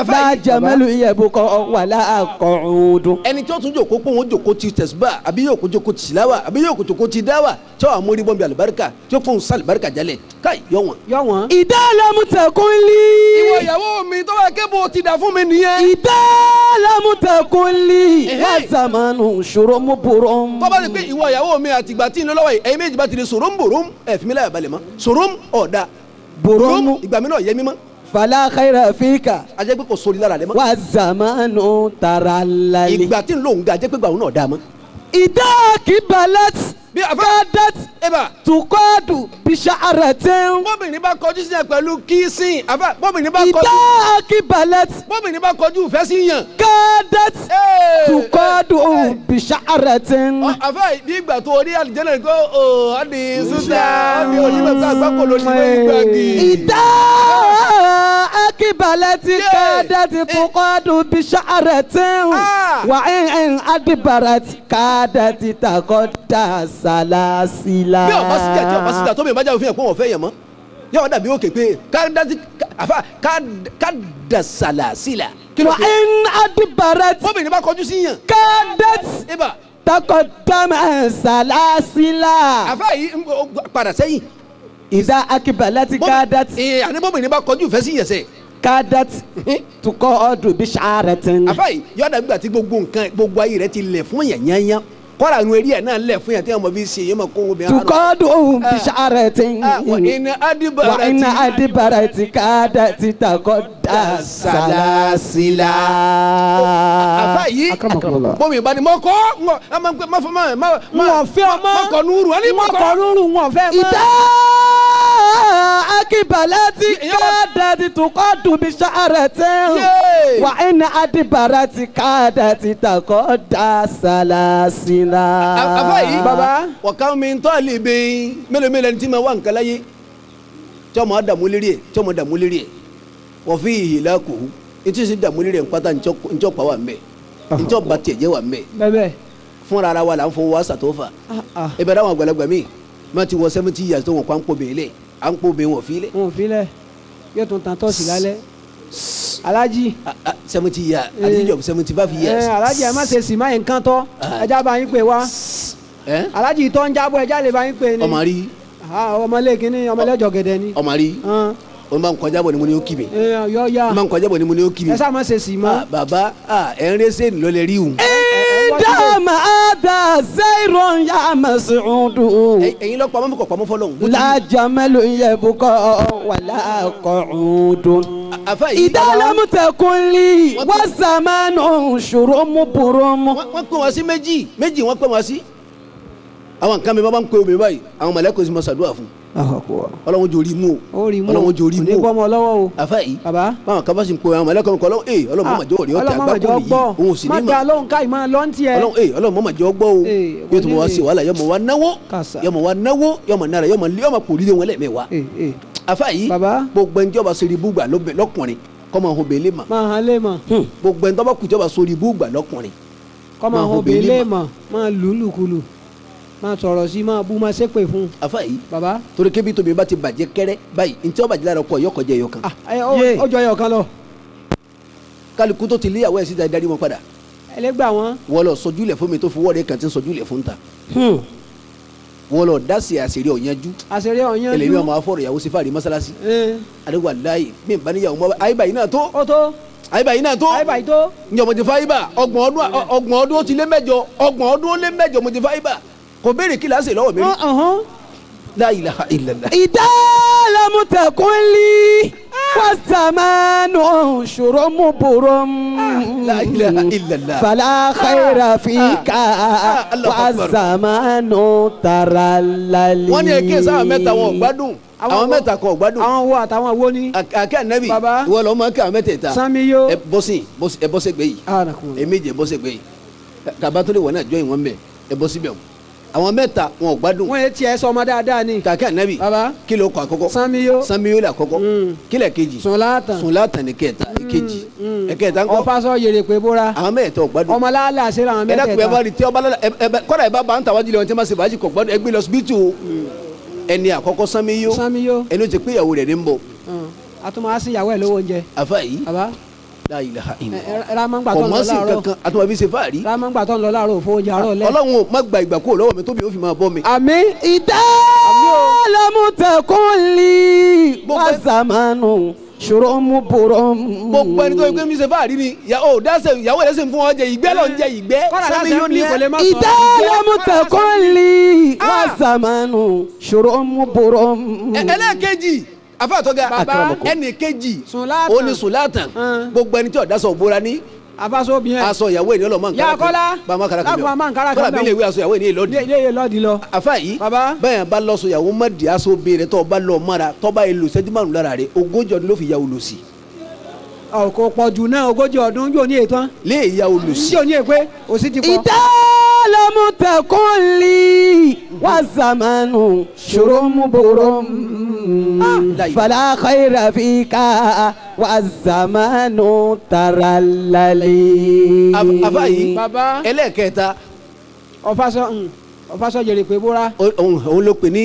لا جمل يبقى ولا قعود. ẹni tí ó tún jòkó pé òun jòkó ti tẹ̀sùbà àbí yóò kó jòkó ti síláwà àbí yóò kó jòkó ti dáwà tí ó àmórí bọ́m̀bì àlùbáríkà tí ó fóun sálùbáríkà jálẹ̀ káì yọ wọn. إذا لم تكن لي. ìwọ ìyàwó mi tó bá kébù ti dà fún mi nìyẹn. إذا لم تكن لي والزمن شرم برم. tó bá ti pé ìwọ ìyàwó mi àtìgbà tí ń lọ lọ́wọ́ yìí ẹ̀yin méjì bá ti di sòròm bòròm ẹ̀ fi mi láyà balẹ̀ mọ́ sòròm ọ̀dà bòròm ìgbà mi náà yẹ mi mọ́. فلا خير فيك ajẹ́ pé kò sórí lára rẹ mọ́. والزمان ترللي. ìgbà tí ń lò ń ga ajẹ́ pé gbàgbọ́n náà dá mọ́. إذا كبلت كادت تقاد بشعرة. bóbìnrin bá kọjú sí yẹn pẹ̀lú kìsìn àbá bóbìnrin bá kọjú. إذا كبلت bóbìnrin bá kọjú ìfẹ́ sí yàn. كادت تقاد بشعرة. àbá bí ìgbà tó orí àlìjẹ́nà kó o àdì sísá bí onímọ̀ pé àgbákò ló ní lórí gbàgì. إذا كبلت كادت تقاد بشعرة وإن أدبرت كادت تقطع سلاسلا. bí ọba síjà tí ọba síjà tó bẹ̀rẹ̀ bá jáwé fún yẹn pé wọ́n fẹ́ yẹn mọ́ yóò dàbí òkè pé kádà sàlàsílà. وإن أدبرت bóbìnrin bá kọjú sí yàn. كادت تقطع سلاسلا. àfa yìí padà sẹ́yìn. إذا أقبلت كادت. àní bóbìnrin bá kọjú ìfẹ́ sí yẹn sẹ́. كادت تقعد بشعرة. àfa yìí yóò dàbí gbà tí gbogbo ayé rẹ ti lẹ̀ fún yẹn yányán kọ́ra àwọn eré ẹ̀ náà lẹ̀ fún yẹn tí wọ́n fi ṣe yẹn mọ̀ kó obìnrin. تقعد بشعرة. وإن أدبرت كادت تقطع سلاسلا. àfa yìí bómi ìbá ni mọ́kọ́ mọ́kọ́ núrù ẹni mọ́kọ́ núrù wọn fẹ́ mọ́. إذا أقبلت كادت تقعد بشعرة وإن أدبرت كادت تقطع سلاسلا. àfa yìí wọ̀ká mi ń tọ́ lè bẹ́ẹ̀ mélòó ẹni tí ma wà nǹkan láyé tí ọmọ dààmú lérí ẹ̀ wọ́n fi ìhìlá kù etí sì dààmú lérí ẹ̀ nkpata njọ́ pa wà mbẹ́ njọ́ ba tiẹ̀ jẹ́ wà mbẹ́ fúnra ara wa là ń fọwọ́ àṣà tó fà ẹ bẹ̀rẹ̀ àwọn àgbàlagbà mi má ti wọ 70 years tó wọn kó à ń pò bẹ́ẹ̀ lẹ̀ à ń pò bẹ́ẹ̀ wọ́n fi lẹ̀. wọn ò fi lẹ̀ yóò tún tan tọ́sí lálẹ́ Alhaji 70 years àtijọ́ 75 years. Alhaji ẹ má ṣe sì má yẹn kán tọ́ ẹja bá yín pè wá Alhaji tó ń jábọ̀ ẹja lè bá yín pè ní. ọmọ rí ọmọlé kínní ọmọlẹ́jọ gẹ̀dẹ̀ ni. ọmọ rí o máa ń kọjá bọ̀ ni mo ní o kì mí. yọ ya o máa ń kọjá bọ̀ ni mo ní o kì mí. ẹ sá ma ṣe sì mọ́. bàbá ẹ ń rẹ́sẹ̀ ní lọ́lẹ̀ rí o. عندما أبى سير يا مسعود. ẹ̀yin lọ pamọ́ kọ̀ pamọ́ fọlọ́hún. لا جمل يبقى ولا قعود. إذا لم تكن لي والزمان شرم برم. wọ́n pè wọ́n sí méjì wọ́n pè wọ́n sí. àwọn nǹkan mi bá ń pe omi báyìí àwọn mọ̀lẹ́kọ̀ọ́ sì máa ṣàdúrà fún ọlọ́run jorí mú o ọlọ́run jorí mú o onígbọ́mọ lọ́wọ́ o àfa yìí bàbá báwọn kan bá sì ń pe àwọn mọ̀lẹ́kọ̀ọ́ kọ́ ọlọ́run mọ̀mọ́jọ́ ọ̀rẹ́ ọ̀tẹ̀ agbábọ́ọ̀lù yìí òun sì ní má da lóhùn káyìí máa lọ́n tiẹ̀ ọlọ́run mọ̀mọ́jọ́ ọgbọ́ o yóò tún mọ̀ wá sí wàhálà yọmọ wa náwó yọmọ nára yọmọ pòlílé wọn lẹ́ẹ̀mẹ́wàá àfa yìí gbogbo ẹni jọba sori ibùgbà lọ́kùnrin kọ́ máa hàn bẹ́ẹ̀lẹ́ mà máa hàn lé mà gbogbo ẹni tọ́ba kù jọba sori ibùgbà lọ́kùnrin kọ́ máa hàn bẹ́ẹ̀lẹ́ mà máa lùlùkulù máa sọ̀rọ̀ sí máa bú máa ṣépè fún. àfa yìí baba torí kébi tóbi bá ti bàjẹ́ kẹ́rẹ́ báyìí ntí ó bàjẹ́ lára ọkọ̀ yọkọ̀ jẹ́ yọkan. ó jọ yọkan lọ. kálukú tó ti léyàwó ẹ̀ síta darí wọn padà. ẹlẹgbẹ́ àwọn. wọ́n lọ sọjú ilẹ̀ fún mi tó fi wọ́ọ̀rẹ́ kan tí ń sọjú ilẹ̀ fún ta. wọ́n lọ dasi àṣírí ọ̀yanjú. àṣírí ọ̀yanjú. ẹlẹ́mi ọmọ afọ́rọ̀ ìyàwó sífàrí mọ́sálásí. àdéhùn àdáyé mi bá níyàwó mọ́ àyíbá yìí náà tó. ó tó. àyíbá yìí náà tó. àyíbá yìí tó. ǹjọ́ mo ti fa àyíbá ọgbọ̀n ọdún ó ti lé mẹ́jọ ọgbọ̀n ọdún ó lé mẹ́jọ mo ti fa àyíbá kò béèrè kí láṣẹ lọ́wọ́ mi. la ilaha illallah. ìdá lamutakuli wasamanu ṣòromubùrọm. la ilaha illallah. fala khayra fika wasamanu taralali. wọ́n ní èké sáwọn mẹ́ta wọn ò gbádùn àwọn mẹ́ta kan ò gbádùn. àwọn wo àtàwọn wo ni. àkẹ́ ànẹ́bì ìwọ lọ́ọ́ máa kí àwọn mẹ́tẹ̀ẹ̀ta. Samiyo. ẹ bọ́sẹ̀ gbé yìí ẹ méje bọ́sẹ̀ gbé yìí kaba tó lè wọ́n náà jọ ìwọ̀n bẹ̀ ẹ bọ́ síbẹ̀ o àwọn mẹ́ta wọn ò gbádùn. wọ́n yé tiẹ̀ sọmọ dáadáa ni. kàkẹ́ ànábì kí ló kọ àkọ́kọ́. Samiyo la kọ́kọ́ kílẹ̀ kejì. Sulatan ni kẹta kejì ẹ̀kẹta ńkọ́. ọ̀fàṣọ yèrè pé bóra. àwọn mẹ́tẹ̀ẹ̀ta ò gbádùn. ọmọ làálàá ṣe ra àwọn mẹ́tẹ̀ẹ̀ta. ẹ dákun ẹ bá rí tí ọba kọ́dà ẹ bá bá ń tàwájú lé wọn tí wọ́n máa ṣe bàájì kọ̀ gbádùn ẹ gbé lọ síbítù ẹni àkọ́kọ́ Samiyo ẹni ó ti pé ìyàwó rẹ̀ ní ń bọ̀. àtúmọ̀ á sí ìyàwó ẹ̀ lówó oúnjẹ. àfa yìí la ilaha illallah. ramangba tó ń lọ láàárọ̀ àtúmọ̀ bí ṣe fáàrí. ramangba tó ń lọ láàárọ̀ òfò oúnjẹ àárọ̀ lẹ. ọlọ́run ò má gba ìgbà kúrò lọ́wọ́ mi tóbi ó fi máa bọ́ mi. àmín. ìdá lamutakuli wasamanu ṣòromubùrọm. gbogbo ẹni tó yẹ kó mi ṣe fáàrí ni ìyàwó rẹ̀ sì ń fún ọ jẹ ìgbẹ́ lọ ń jẹ ìgbẹ́. Samiyo ni ẹ. ìdá lamutakuli wasamanu ṣòromubùrọm. ẹlẹ́ẹ̀kejì afáàtọ́gà ẹnì kejì ó ní Sulatan gbogbo ẹni tí ọ̀dà sọ òbóra ní. abaso biẹ. aṣọ ìyàwó ènìyàn lọ́mọ nkàrà kan bàmá nkàrà kan kọ́lá bí lè wí aṣọ ìyàwó ènìyàn lọ́dì. ilé lọ́dì lọ. afa yìí bẹ́ẹ̀ bá lọ́sọ ìyàwó má di aṣọ obìnrin tó bá lọ mọ́ra tó bá èlò sẹ́jú márùn lára rẹ̀ 40 ọdún ló fi ya olùsí. ọkọ̀ pọ̀jù náà 40 ọdún yóò ní ètò. lè ya olùsí. yóò ní èpè òsì ti pọ̀. ìdá lamutakuli wasamanu ṣòromubùrọm. fala khayra fika wasamanu taralali. afa yìí ẹlẹ́ẹ̀kẹta. ọ̀fàṣọ jèrè pé bóra. òun ló pè ní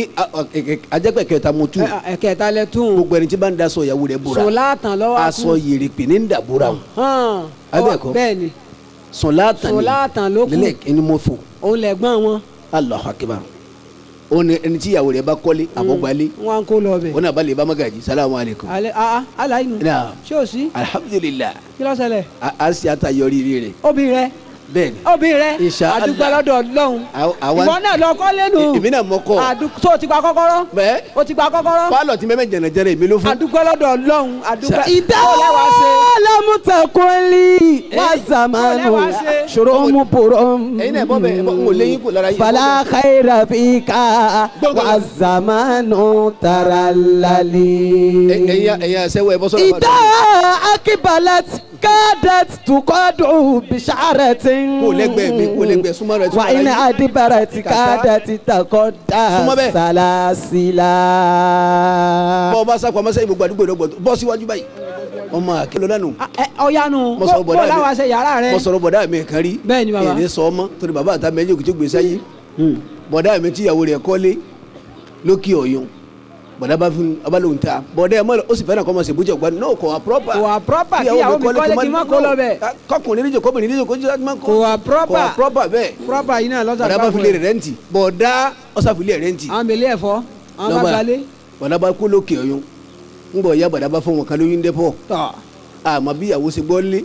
ajẹ́pẹ̀ kẹta mutu. ẹ̀kẹta lẹ tún. gbogbo ẹni tí bá ń daṣọ ìyàwó rẹ̀ bóra. Sulatan lọ́wọ́ kú. aṣọ yèrè pè ní ń dà bóra o. abẹ́ẹ̀kọ́ bẹ́ẹ̀ni. Sulatan ló kù. lẹ́lẹ̀ ẹni mo fò. òun lẹ̀gbọ́n wọn. Allahu akbar. ó ní ẹni tí ìyàwó rẹ̀ bá kọ́lé àbọ̀gbálé. wọn kò lọ bẹ̀. ó náà bá lè bá magaji salamu aleykum. alayinu. ṣé o sí. alhamdulilah. kí ló ṣẹlẹ̀. a sì àtàyọrí rẹ̀. obì rẹ. bẹ́ẹ̀ni. obì rẹ. Inshallah. àdúgbò lọ́dọ̀ Ọlọ́run. ìwọ náà lọ kọ́ lẹ́nu. èmi náà mọ kọ́. tó o ti gba kọ́kọ́rọ́. bẹ́ẹ̀. o ti gba kọ́kọ́rọ́. pálọ̀ tí mẹ́mẹ́ jẹ̀nẹ̀jẹ̀rẹ̀ èmi ló fún. àdúgbò lọ́dọ̀ Ọlọ́run. ìdá lamutakuli wasamanu ṣòromubùrọm. ẹ̀yin náà bọ́ bẹ́ẹ̀ n ò léyìn kò lára yìí. fala khayra fika wasamanu taralali. ẹ̀yin àṣẹwọ́ ẹ̀ bọ́ sọ́dọ̀. ìdá akibalat kadat tukọdu bisharatin. kò lẹ́gbẹ̀ẹ́ mi kò lẹ́gbẹ̀ẹ́ súnmọ́ rẹ̀. wa iná adibarat kadat takọda salasila. bọ́ bá sápamọ́ sẹ́yìn gbogbo àdúgbò ìdọ́gbọ̀ bọ́ síwájú báyìí ọmọ àkìlọ nánu. ọ̀yanu kó láwa ṣe yàrá rẹ. mo sọ̀rọ̀ bọ̀dá mi kan rí. bẹ́ẹ̀ni baba. èyí sọ ọmọ torí bàbá àtà méjì òkú tó gbèsè ayé. bọ̀dá mi tíyàwó rẹ̀ kọ́lé lókè ọ̀yọ́ bọ̀dá bá fún abalóhùn ta bọ̀dá ẹ̀ mọ́ ó sì fẹ́ràn kọ́ ọmọ ṣe bójú ọ̀gbọ́n náà kò wá proper. kò wá proper kíyàwó mi kọ́lé kí n má kó lọ bẹ́ẹ̀. kọkùnrin níjọ kọ́bìnrin níjọ kó jẹ́ kò wá proper. kò wá proper bẹ́ẹ̀. proper yìí náà lọ́sàn-án. bọ̀dá bá fi lé rẹ̀ rẹ́ǹtì bọ̀dá ọ̀sàfilé rẹ́ǹtì. àwọn mèlé ẹ̀fọ́ àwọn bá gbalé. bọ̀dá bá kó lókè ọ̀yọ́ ń bọ̀ ya bọ̀dá bá fún wọn kan lóyún dẹ́pọ̀. àmọ́ bí ìyàwó ṣe gbọ́ lé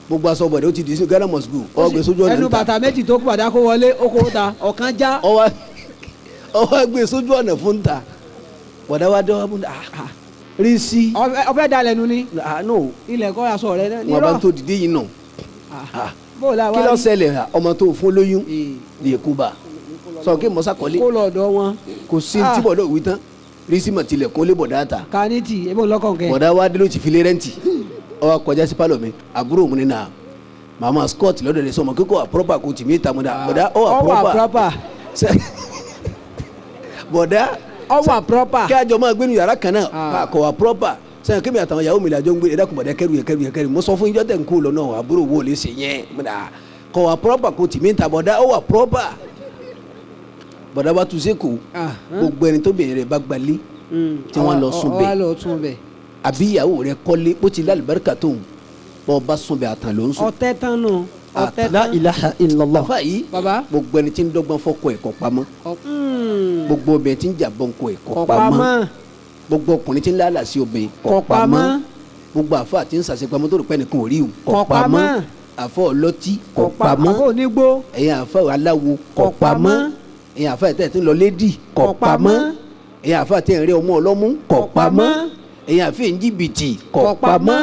gbogbo aṣọ bọ̀dá ó ti di sí Ghana must go ọgbẹ́ sójú ọ̀nà. ẹnu bàtà méjì tó kú bàdá kó wọlé ó kó ta ọ̀kan já. ọwọ́ gbé sójú ọ̀nà fún ta bọ̀dá wa dẹ́wọ́ bú rí sí. ọbẹ̀ dalẹ̀ nu ni. no ilẹ̀ kọ́ aṣọ rẹ ní wọn bá tó dìde yìí nà. kí ló ṣẹlẹ̀ ọmọ tó fún lóyún lè kú bá sọ kí mọ́sá kọ́lé kó lọ́dọ̀ wọn. kò sí tí bọ̀dọ̀ wí tán rísímọ̀ tilẹ̀ kó lé bọ̀dá ta kaniti ebo lọ́kàn kẹ́. bọ̀dá wa dé ló ti fi lé rẹ́ǹtì ọ kọjá sí pálọ̀ mi àbúrò mu ni na màmá scott lọ́dọ̀ rẹ̀ sọmọ kíkọ́ àpọ́pà kò tì mí ta mu da bọ̀dá ọ àpọ́pà bọ̀dá ọwọ́ àpọ́pà kí àjọ máa gbénu yàrá kan náà kọ̀ àpọ́pà sẹ́yìn kí mi àtàwọn ìyàwó mi làjọ ń gbé ẹ̀dá kò bọ̀dá kẹrù mo sọ fún yín jọ́tẹ̀ ń kú lọ́nà àbúrò wo lè ṣe yẹn kọ̀ àpọ́pà kò tì mí ta bọ̀dá ọ àpọ́pà bọ̀dá bá tu sẹ́kù gbogbo ẹni tó bẹ̀rẹ̀ rẹ̀ bá gbalé tí wọ́n lọ sùn bẹ́ẹ̀ àbí ìyàwó rẹ̀ kọ́lé bó ti lálùbáríkà tó ń bọ́ bá sùn bẹ́ẹ̀ àtàn ló ń sùn. ọ̀tẹ̀ tán nù ọ̀tẹ̀ tán. la ilaha illallah. àfa yìí gbogbo ẹni tí ń dọ́gbọ́n fọ́kọ ẹ̀ kọ́ pamọ́ gbogbo obìnrin tí ń jàbọ̀ nkọ ẹ̀ kọ́ pamọ́ gbogbo ọkùnrin tí ń lálà sí obìnrin kọ́ pamọ́ gbogbo àfa tí ń sàṣepamọ́ tó rò pé ẹnìkan ò rí o kọ́ pamọ́ àfọ ọlọ́tí kọ́ pamọ́ ẹ̀yin àfa aláwo kọ́ pamọ́ ẹ̀yin àfa ẹ̀tẹ́ tí ń lọ lédì kọ́ pamọ́ ẹ̀yin àfa tí ń rí ọmọ ọlọ́mú kọ́ pamọ́ ẹ̀yin àfi ń jìbìtì kọ́ pamọ́.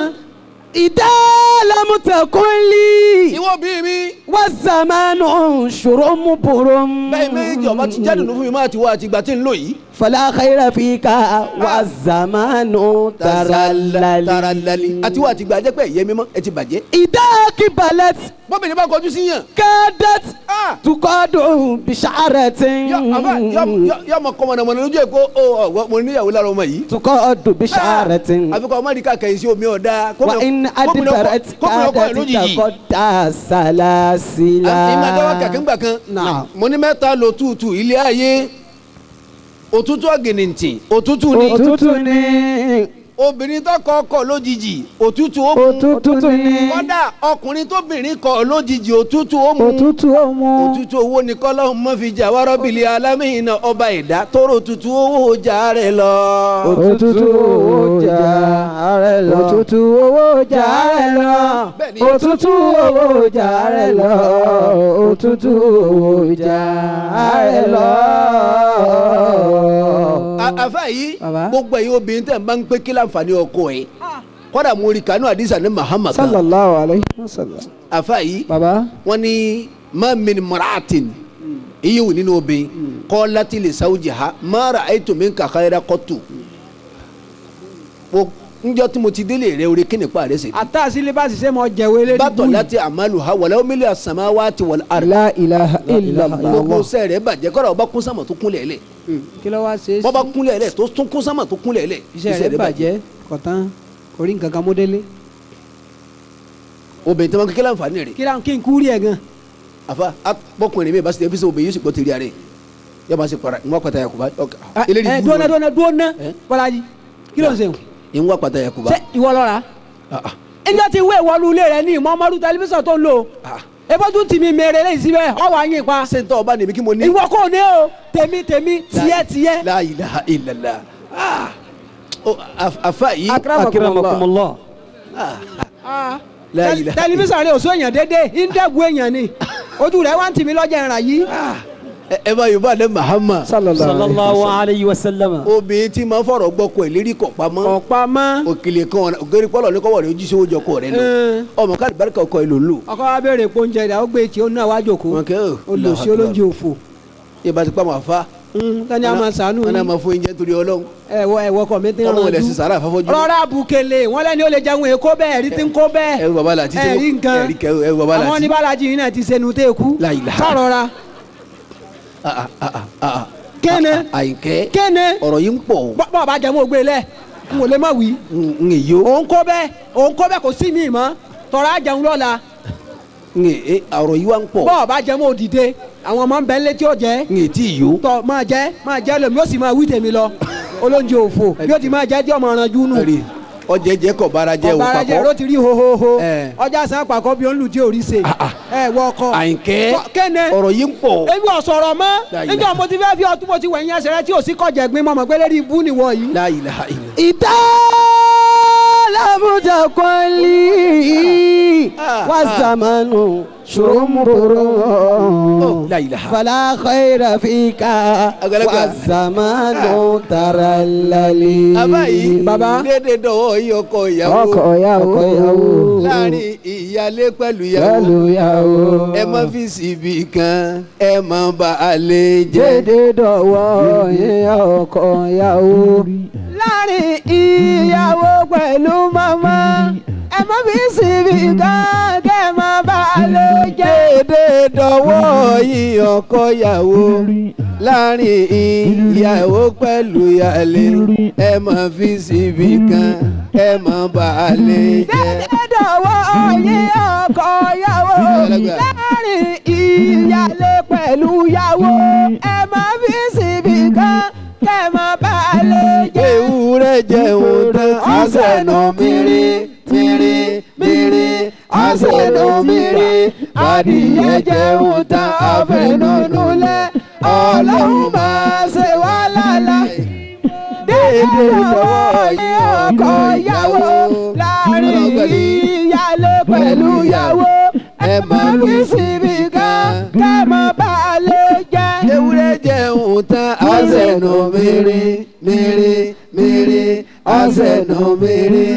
ìdá lámùtẹ̀kùnlé. ìwọ bí mi. wá sàmánù ṣòro mú bòrò. bẹ́ẹ̀ méjì ọba ti jáde nù fún mi máa ti wá àtìgbà tí ń lò yìí. fala khayra fika wá sàmánù taralali. àti wá àtìgbà jẹ́ pé ìyẹ́ mímọ́ ẹ ti bàjẹ́. ìdá kíbalẹ̀t. bọ́bìnrin bá kọjú sí yàn. kẹ́dẹ́t tukọ́dún bisharetin. yọ mọ kọmọdémọdé lójú ẹ kó mo níyàwó lára ọmọ yìí. tukọ́dún bisharetin. àfikún ọmọdé ká kẹ́yìn sí omi ọ̀dà. wa in adibaret kádẹ́tì takọ́dà salasila. ìmọ̀ àdáwọ̀ kàkín gbà kan. mo ní mẹ́ta lò túùtù ilé ayé òtútù ọ̀gìnìntì òtútù ni. òtútù ni. obìnrin tó kọ ọkọ lójijì òtútù ó mú. òtútù ni. kódà ọkùnrin tóbìnrin kọ lójijì òtútù ó mú. òtútù ó mú. òtútù owó ni kọ́lọ́hún mọ́ fi jà wá rọ́bìlì alámìnà ọba ẹ̀dá tóró òtútù owó jà rẹ̀ lọ. òtútù owó jà rẹ̀ lọ. òtútù owó jà rẹ̀ lọ. òtútù owó jà rẹ̀ lọ. òtútù owó jà rẹ̀ lọ. àfa yìí gbogbo ẹ̀yin obìnrin tẹ̀ ń bá ń pé kí láǹfààní ọkọ ẹ̀ kọ́dà mo rí kanú àdìsá ní Muhammad kan. sallallahu alayhi wa sallam. àfa yìí wọ́n ní ma min mura'atin iye wò nínú obìnrin qalat li zawjiha ma ra'aytu minka khayran qattu. njọ́ tí mo ti délé rẹ̀ orí kíni pa rẹ̀ sí. ata sílíbàsì ṣe mọ jẹ̀wé lé. bàtọ̀ láti amaluha walaw mil'a samawati wal ard. la ilaha illallah. gbogbo sẹ́ẹ̀rẹ̀ bàjẹ́ kọ́dà ọba kún sámà tó kúnlẹ̀ lẹ̀. kí ló wá ṣe é sí. bọ́ba kúnlẹ̀ lẹ̀ tó tún kún sámà tó kúnlẹ̀ lẹ̀. iṣẹ́ rẹ̀ bàjẹ́ kọ̀tán orí nǹkan kan mọ́délé. obìnrin tí wọn kékeré àǹfààní rẹ̀. kí n kú rí ẹ gan. àfa bọkùnrin mi bá ṣe fi ṣe obìnrin yóò sì gbọ́ tẹ̀lé rẹ̀ yóò máa ṣe para ìwọ́n pàtàkì àkùbá. dúnà Bọ́lájí kí ló ń ṣe. ìwọ́n pàtàkì àkùbá. ṣé ìwọ lọ rà. ẹjọ́ ti wé ìwọ́lu ilé rẹ ní ìmọ̀ọ́mọ́dú tẹlifíṣàn tó ń lò. ebótú tì mí mèrè lẹ́yìn síbẹ̀ ọwọ́ àyìn pa. ṣé n tọ́ ọba nìbí kí mo ní. ìwọ kò ní o tèmi tiẹ̀. La ilaha illallah. àfa yìí. akramakumullah. tẹlifíṣàn rẹ ò sọ èèyàn déédéé ìdẹ́gun èèyàn ni ojú rẹ wá ń tì mí lọ́jà ìrà yìí. ẹ bá yorùbá lẹ Muhammad sallallahu alayhi wa sallam. obìnrin tí máa fọ̀rọ̀ gbọ́kọ̀ ìlérí kọ̀ pamọ́ òkèlè kan ògèrè pọ́lọ̀ ní kọ́wọ́ rẹ̀ ojú sówó jọkọ̀ rẹ̀ lọ ọmọ káàdì barika ọkọ̀ ìlò lò. ọkọ wa béèrè pé oúnjẹ rẹ ó gbé tí ó náà wá jòkó olùsí olóúnjẹ òfò. ìbá ti pa màá fa. tani a máa sànú wọn náà máa fún oúnjẹ torí Ọlọ́run. ẹwọ kọ mi ti ràn ọlọ́run lẹ sí sàrà àfọwọ́jú. rọra bukele wọn lẹni ó lè jẹun èkó bẹ́ẹ̀ ẹrí ti ń kó bẹ́ẹ̀ ẹrù bàbá làtí ẹrí nǹkan ẹrù bàbá làtí. àwọn oníbàlájì yìí náà ti sẹnu tẹ kú sọrọra. kéne àyìnkẹ́ kéne ọ̀rọ̀ yìí ń pọ̀. bọ́ọ̀ bá jẹ́ mọ́ ògbé lẹ̀ n ò lè má wí. n èyó. òun kó bẹ́ẹ̀ kò sí mi mọ́ tọ́ra jẹun lọ́la. ọ̀rọ̀ yìí wá ń pọ̀. bọ́ọ̀ bá jẹ́ mọ́ òdìdé àwọn ọmọ ń bẹ létí ọ̀jẹ́. n ètí yó. tọ́ máa jẹ́ lèmi yóò sì máa wí tèmi lọ olóúnjẹ òfò yóò ti máa jẹ́ tí ọmọ ọ̀ràn júnù. ọjẹ jẹ kọ bara jẹ o papọ̀. ọbara jẹ ló ti rí hohoho ọjà sàn pàkọ́ bí olú tí ò rí se wọ ọkọ. àyìnkẹ́ ọ̀rọ̀ yìí ń pọ̀. ebi ọ̀sọ̀rọ̀ mọ́ níjọ́ mo ti fẹ́ fi ọtún mo ti wẹ̀yìn ẹsẹ̀ rẹ tí ò sí kọjá gbin mọ́mọ́ pé lérí ibú ni wọ̀ yìí. La ilaha illa. ìdá lámúdà kọ́lí wà sàmánù شمبر لا إله فلا خير فيك والزمان ترللي. baba dédé dọwọ́ yìí ọkọ ìyàwó láàrin ìyálé pẹ̀lú ìyàwó ẹ má fi síbi kan ẹ má bà á lè jẹ́. dédé dọwọ́ yìí ọkọ ìyàwó láàrin ìyàwó pẹ̀lú màmá ẹ má fi síbi kan kẹ́ ẹ má bà á lè jẹ́. dédé dọwọ́ yìí ọkọ ìyàwó láàrin ìyàwó pẹ̀lú ìyálé ẹ má fi síbi kan ẹ má bà á lè jẹ́. dédé dọwọ́ yìí ọkọ ìyàwó láàrin ìyálé pẹ̀lú ìyàwó ẹ má fi síbi kan kẹ́ ẹ má bà á lè jẹ́. ewúrẹ́ jẹun tán àṣẹ̀nà mìírí mìírí mìírí àṣẹ̀nà mìírí adìyẹ jẹun tán àfẹnunulẹ̀ ọlọ́run máa ṣe wá lálá. dédé dọwọ́ yìí ọkọ ìyàwó láàrin ìyálé pẹ̀lú ìyàwó ẹ má fi síbi kan kẹ́ ẹ má bà á lè jẹ́. ewúrẹ́ jẹun tán àṣẹ̀nà mìírí mìírí mìírí àṣẹ̀nà mìírí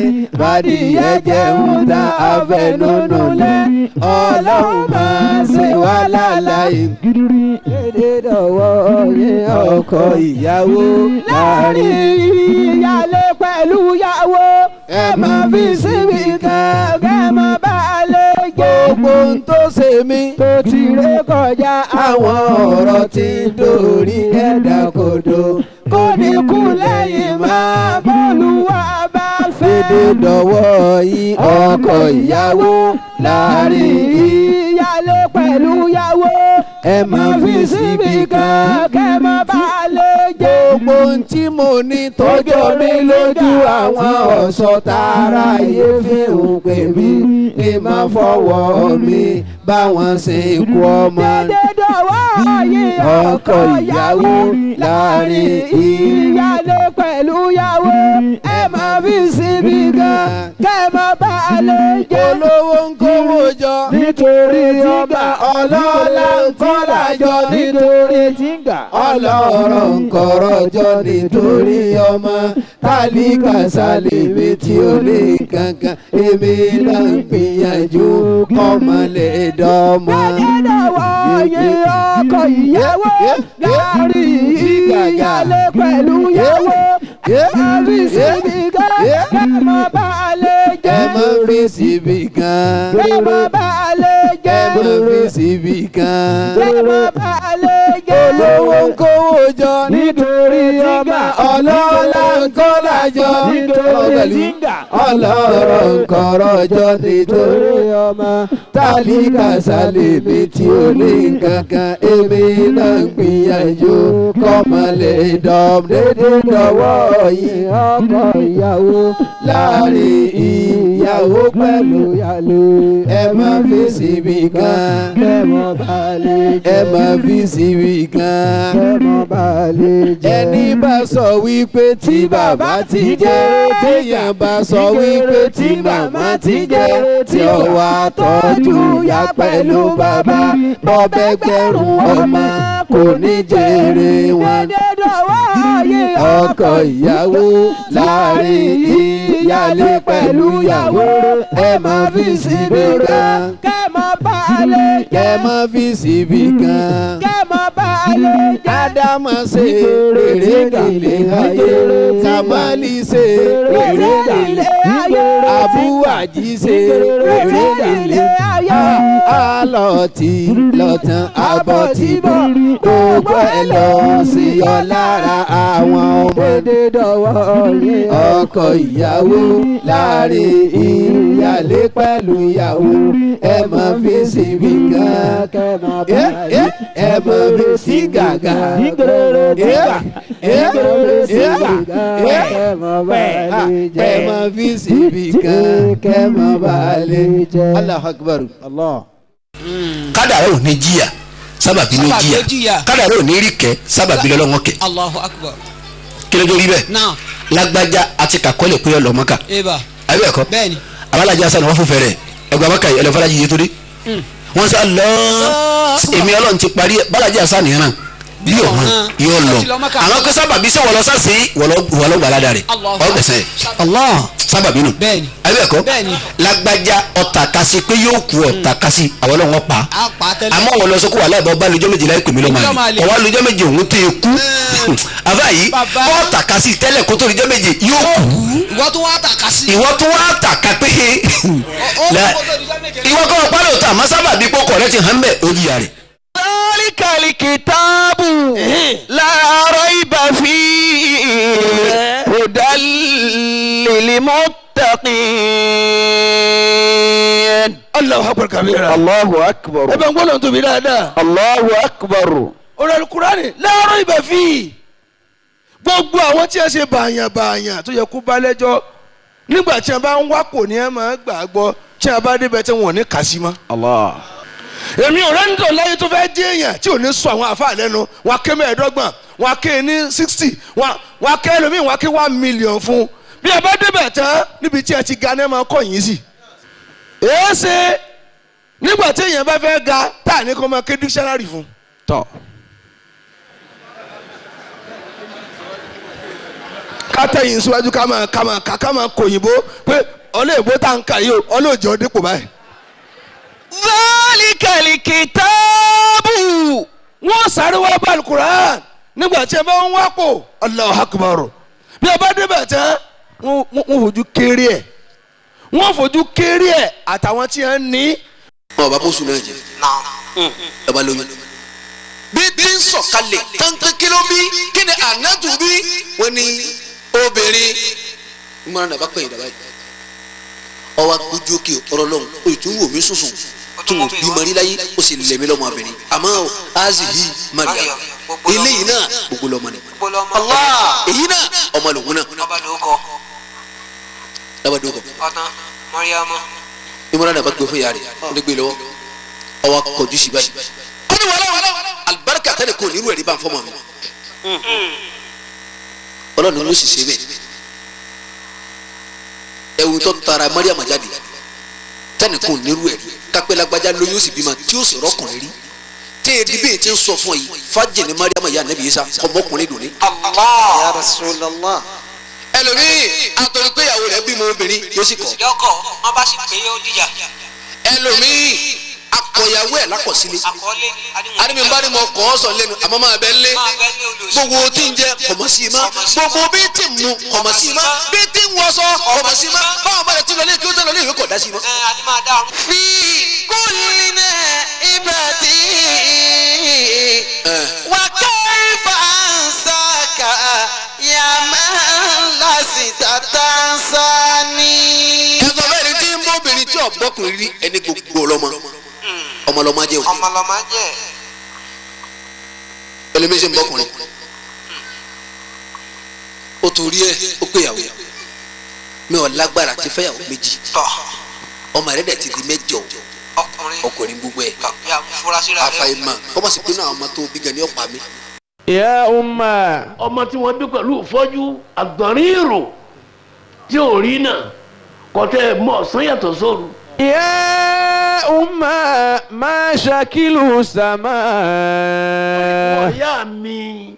adìyẹ jẹun tán àfẹnunulẹ̀ ọlọ́run máa ṣe wá lálá. dédé dọwọ́ yìí ọkọ ìyàwó láàrin ìyálé pẹ̀lú ìyàwó ẹ má fi síbi kan kẹ́ ẹ má bà á lè jẹ́. gbogbo ń tó ṣe mí tó ti ré kọjá àwọn ọ̀rọ̀ tí ń dorí ẹ̀dá kodò kò ní kú lẹ́yìn máa bọ́ọ̀lù wá bá fẹ́. dédé dọwọ́ yìí ọkọ ìyàwó láàrin ìyálé pẹ̀lú ìyàwó ẹ má fi síbi kan kẹ́ ẹ má bà á lè jẹ́. gbogbo ohun tí mo ní tọ́jọ́ mi lójú àwọn ọ̀ṣọ́ tààrà yé fi ń pè mí kí n má fọwọ́ mi báwọn ṣe kú ọmọ. dédé dọwọ́ yìí ọkọ ìyàwó láàrin ìyálé pẹ̀lú ìyàwó ẹ má fi síbi kan kẹ́ ẹ má bà á lè jẹ́. olówó ń kówó jọ nítorí ọba ọlọ́lá ń kọ́lá jọ nítorí tíngà ọlọ́rọ̀ ń kọ̀rọ̀ jọ nítorí ọmọ tálíkà sálẹ̀mí tí ó ní kankan èmi náà ń gbìyànjú ọmọ lè dọ́mọ. dédé dọwọ́ yìí ọkọ ìyàwó láàrin ìyálé pẹ̀lú ìyàwó ẹ má fi síbi kan kẹ́ ẹ má bà á lè jẹ́. ẹ má fi síbi kan kẹ́ ẹ má bà á lè jẹ́. ẹ má fi síbi kan kẹ́ ẹ má bà á lè jẹ́. olówó ń kówó jọ nítorí ọba ọlọ́lá ń kọ́lá jọ nítorí tíngà ọlọ́rọ̀ ń kọ̀rọ̀ jọ nítorí ọmọ tálíkà sálẹ̀mí tí ó ní kankan èmi náà ń gbìyànjú kọ́mọ lè dọ́m. dédé dọwọ́ yìí ọkọ ìyàwó láàrin ìyàwó pẹ̀lú ìyálé ẹ má fi síbi kan kẹ́ ẹ má bà á lè jẹ́. ẹ má fi síbi kan kẹ́ ẹ má bà á lè jẹ́. ẹni bá sọ wípé tí bàbá ti jẹ́ téèyàn bá sọ wípé tí màmá ti jẹ́ tí ó wá tọ́jú ya pẹ̀lú bàbá bọ́bẹ́gbẹ̀rún ọmọ kò ní jèrè wọn. dédé dọwọ́ yìí ọkọ ìyàwó láàrin ìyálé pẹ̀lú ìyàwó ẹ má fi síbi kan kẹ́ ẹ má bà á lè ẹ jẹ́. má fi síbi kan. kẹ́ ẹ má bà á lè jẹ́. ádámà ṣe rere nílé ayé kàmáàlì ṣe rere nílé ayé abúwàjì ṣe rere nílé ayé alọ́tì lọ́tàn abọ́tìbọ̀ gbogbo ẹ̀ lọ sí ọ lára àwọn ọmọ. dédé dọwọ́ yìí ọkọ ìyàwó láàrin ìyálé pẹ̀lú ìyàwó ẹ má fi síbi kan kẹ́ ẹ má bà á lè ẹ má fi sí gàgà ẹ má fi síbi kan kẹ́ ẹ má bà á lè jẹ́. Allahu Akbar. kádàrá ò ní jìyà sábàbí ló jìyà kádàrá ò ní rí kẹ́ sábàbí lọ́wọ́ kẹ́. Allahu Akbar. kí ló dé rí bẹ́ẹ̀. náà. lágbájá àti kàkọ́lẹ̀ pé ọlọ́mọ́ká. eba. àbí ẹ̀kọ́. bẹ́ẹ̀ni. abalajà sani wọ́n fún fẹ́rẹ̀ ẹgbẹ́ abaka yìí ẹlẹ́fọ́lájì yìí tó dé. wọ́n sá lọ èmi ọlọ́run ti parí ẹ̀ bálájí àṣà nìyẹn bí ọ̀hún yóò lọ àwọn kó sábàbí sẹ́ wọ́n lọ sásì wọ́n lọ gbàládà rẹ̀ ọ̀gbẹ̀sẹ̀ sábàbí nù ayébẹ̀kọ́ lágbájá ọ̀tà kasi pé yóò kú ọ̀tà kasi àwọn ọlọ́run pa àmọ́ wọ́n lọ sọ kó wà láìpẹ́ ọba lójọ́ méje láì pèmí lọ́mọ àlè ọwọ́ lójọ́ méje òun tó kú àbá yìí ọ̀tà kasi tẹ́lẹ̀ kó tó lójọ́ méje yóò kú ìwọ tó wá tà ká pé ìwọ kọ́ ọ̀pá lóòótọ́ àmọ́ sábàbí pọ̀ rẹ ti hàn bẹ́ẹ̀ ó yíya rẹ̀. ذلك الكتاب لا ريب فيه هدى للمتقين. الله أكبر كبيرا. الله أكبر. ابن قول أنتم بلادا. الله أكبر. ọ̀rọ̀ Al-Qur'ani la rayba fihi. gbogbo àwọn tí a ṣe bàyàn tó yẹ kó bá lẹ́jọ́ nígbà tí a bá ń wá kò ní ẹ máa gbàgbọ́ tí a bá débẹ̀ tí wọ́n ní kàsímọ́. Allah. èmi ò rẹ́ nítorí láyé tó fẹ́ jẹ́ èèyàn tí ò ní sọ àwọn àfa lẹ́nu wọn ké mẹ́ẹ̀ẹ́dọ́gbọ̀n wọn ké ní 60 wọn ké lómi wọn ké 1 million fún bí a bá débẹ̀ tán níbi tí ẹ ti ga ní ẹ máa kọ́ yín sí. èé ṣe nígbà tí èèyàn bá fẹ́ ga tá à ní kó máa ké dictionary fún. tọ́ kátẹ́yìn síwájú ká máa kó òyìnbó pé ọlọ́ọ̀bó tá à ń kà yìí ọlọ́ọ̀jọ́ dípò báyìí. ذلك الكتاب wọ́n sáré wá bá Al-Qur'an nígbà tí ẹ bá ń wápò Allahu Akbar bí ẹ bá débẹ̀ tán wọ́n fojú kéré ẹ̀ àtàwọn tí wọ́n ní. ọba bóṣù náà jẹ ẹ bá lóyún bí ń sọ̀kalẹ̀ kankan kí ló bí kí ni ànátù bí wọ́n ní obìnrin ìmọ̀ràn nàbà pẹ̀yìn dàbà yìí ọwọ́ agbójú òkè ọ̀rọ̀ lọ́hùn òtún wò mí sùsùn tó wò bí mọ̀rí láyé ó sì lẹ̀mí lọ́mọ abìnrin àmọ́ azihi Maryam eléyìí náà gbogbo lọ́mọ ni Allah èyí náà ọmọ lòun náà labadoko ìmọ̀ràn nàbà gbé fún yàrá rẹ̀ ó lè gbé lọ́wọ́ ọwọ́ akọjú sí báyìí ó ní wàhálà alibarika tẹ́lẹ̀ kò nírú ẹ̀rí bá ń fọ́ mọ́ mi ọlọ́run ló sì ṣe bẹ́ẹ̀ ẹ̀wù tó tara Mariam jáde tẹ́nì kò nírú ẹ̀rí kápẹ́ lágbájá lóyún ó sì bímọ tí ó sì rọ́kùnrin rí tí èdè bíi ti ń sọ fún ọ yìí fájì ní Mariam yà nẹ́bí Isa ọmọkùnrin dùn ní. Allah ya Rasulullah. ẹlòmíì àtọ̀rí pé ìyàwó rẹ̀ bímọ obìnrin yóò sì kọ̀. yọkọ̀ wọn bá sì pé ó dìjà. ẹlòmíì akọ̀yàwó ẹ̀ lákọ̀sílẹ̀ adimi bá ní mo kọ́ ọ sọ lẹ́nu àmọ́ máa bẹ́ lé gbogbo tí ń jẹ kọ̀mọ̀ sí i má gbogbo bí tí ń mu kọ̀mọ̀ sí i má bí tí ń wọṣọ kọ̀mọ̀ sí i má báwọn bá lè ti lọ lé kí ó tẹ́ lọ lé ìwé kọ̀ dá sí i má. fi kulli ibati wa kayfa ansaka ya man lasita tansani. ẹ sọ bẹ́ẹ̀ ni tí ń bọ́ obìnrin tí ọ̀gbọ́kùnrin rí ẹni gbogbo ọlọ́mọ ọmọlọmọ jẹ o ẹlẹmẹsẹ ń bọkùnrin ó torí ẹ ó péyàwó mi ò lágbára ti fẹ́yàwó méjì ọmọ rẹ dẹ ti di mẹ́jọ ọkùnrin gbogbo ẹ àfàìmọ̀ kọ́mọ̀ sí pé náà ọmọ tó bí gan ni ọ̀pá mi. ya umma. ọmọ tí wọ́n bí pẹ̀lú ìfọ́jú àgbọ̀nrín ìrò tí ò rí náà kọ́tẹ́ mọ̀ ọ̀sán yàtọ̀ sóru. يا أمة ما شكل السماء يا أمي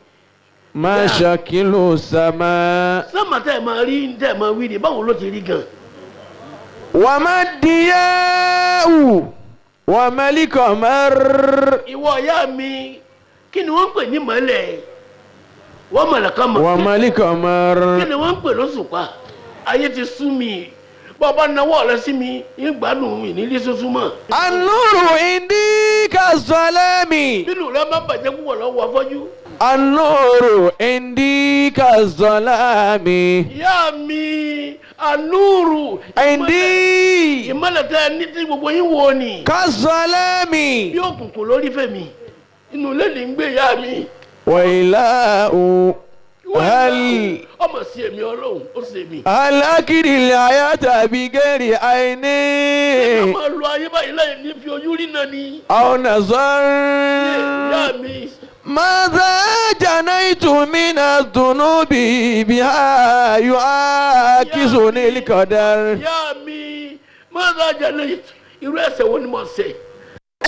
ما شكل السماء sánmà tẹ́ ẹ máa rí tẹ́ ẹ máa wí ni báwo ló ti rí gan. وما الضياء وما القمر. ìwọ ìyá mi kí ni wọ́n ń pè ní mọ́lẹ̀ wọ́n mọ̀lẹ̀ kan mọ̀. وما القمر. kí ni wọ́n ń pè lóṣùpá ayé ti sú mi bàbá náwó rẹ sí mi ìgbádùn mi nílé soso mọ́. النور عندي كالظلام. nínú rẹ má bàjẹ́ púpọ̀ lọ́wọ́ afọ́jú. النور عندي كالظلام. ìyá mi anúrù. عندي. ìmọ̀lẹ̀ tẹ ní tí gbogbo yín wo ni. كالظلام. bí òkùnkùn lórí fẹ̀mí inú ilé ní ń gbé ìyá mi. وإله هل ọmọ sí èmi ọlọ́run ó sì èmi. alákìrì àyà tàbí gẹ̀rì àìní. ẹ máa lo ayé báyìí lẹ́yìn ní fi ojú rí náà ni. àwọn nàzọ́rì. ìyá mi. màdà jàǹdà ìtumínà dùnú bíbí ayọ̀ àkísù ní ìlíkọ̀dá. ìyá mi màdà jàǹdà irú ẹ̀ṣẹ̀ wo ni mo ṣẹ̀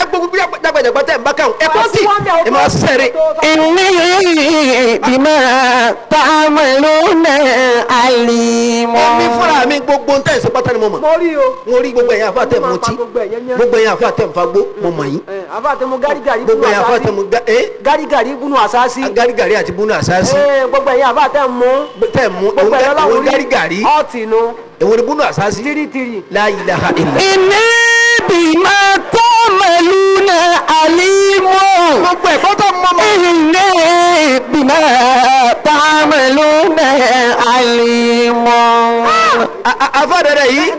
ẹ gbogbo bí dàgbàdàgbà tẹ̀ ń bá káwọn ẹ pọ́ńtì ẹ máa sẹ́rẹ̀. inni bima ta'maluna alim. èmi fúnra mi gbogbo ń tẹ̀sí pátá ni mo mọ̀. mo rí o. mo rí gbogbo ẹ̀yin àfa tẹ̀ mutí gbogbo ẹ̀yin àfa tẹ̀ nfagbó mo mọ̀ yín. àfa tẹ̀ mu gárigàrí gbogbo ẹ̀yin àfa tẹ̀ mu gárigàrí bunu àsáàsì. gárigàrí àti bunu àsáàsì. gbogbo ẹ̀yin àfa tẹ̀ mu gbogbo ẹ̀yin ọlọ́run gárigàrí ọ̀tì nu. èwo ni bunu àsáàsì. tìrìtìrì. la ilaha illa. inni bima ta'maluna alim. gbogbo ẹ̀kọ́ tó mọ̀ mọ́. inni bima ta'maluna alim. àfa dẹ̀dẹ̀ yìí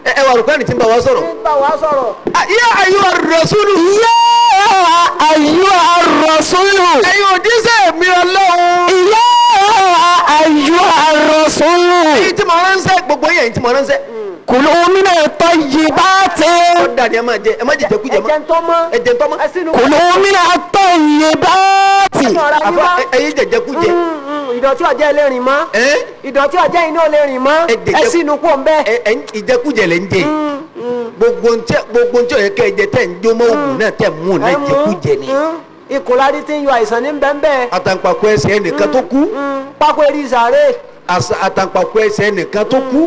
ẹ wà rúkọ́ ẹni tí ń bá wa sọ̀rọ̀. yá ayyuha rasulu. yá ayyuha rasulu. ẹ̀yin òjíṣẹ́ mi Ọlọ́run. yá ayyuha rasulu. èyí tí mo ránṣẹ́ gbogbo yẹn tí mo ránṣẹ́. kulu mina tayyibati. ó dàdí ẹ máa jẹ jẹkújẹ mọ́. ẹ̀jẹ̀ ntọ́mọ́. kulu mina tayyibati. ẹ̀yin jẹjẹkújẹ. ìdọ̀tí ọjọ́ ẹlẹ́rìn mọ́. ìdọ̀tí ọjọ́ iná ẹlẹ́rìn mọ́. ẹ sínú kó ń bẹ́. ìjẹkújẹ lẹ ń jẹ. gbogbo ntí ọ̀yẹ́ kẹ́ ẹ jẹ tẹ̀ ń jó mọ́ òògùn náà tẹ̀ mú un náà jẹkújẹ ni. ìkùnlárí tí ń yọ àìsàn ní bẹ́ẹ̀. àtàǹpàkò ẹsẹ̀ ẹnìkan tó kú. pákó eré ìsàrè. àtàǹpàkò ẹsẹ̀ ẹnìkan tó kú.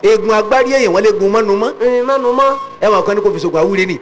eegun agbárí èèyàn wọn lè gun mọ́nu mọ́. mọ́nu mọ́. ẹ wọn kàn ní kò fi sògùn àwúre ni.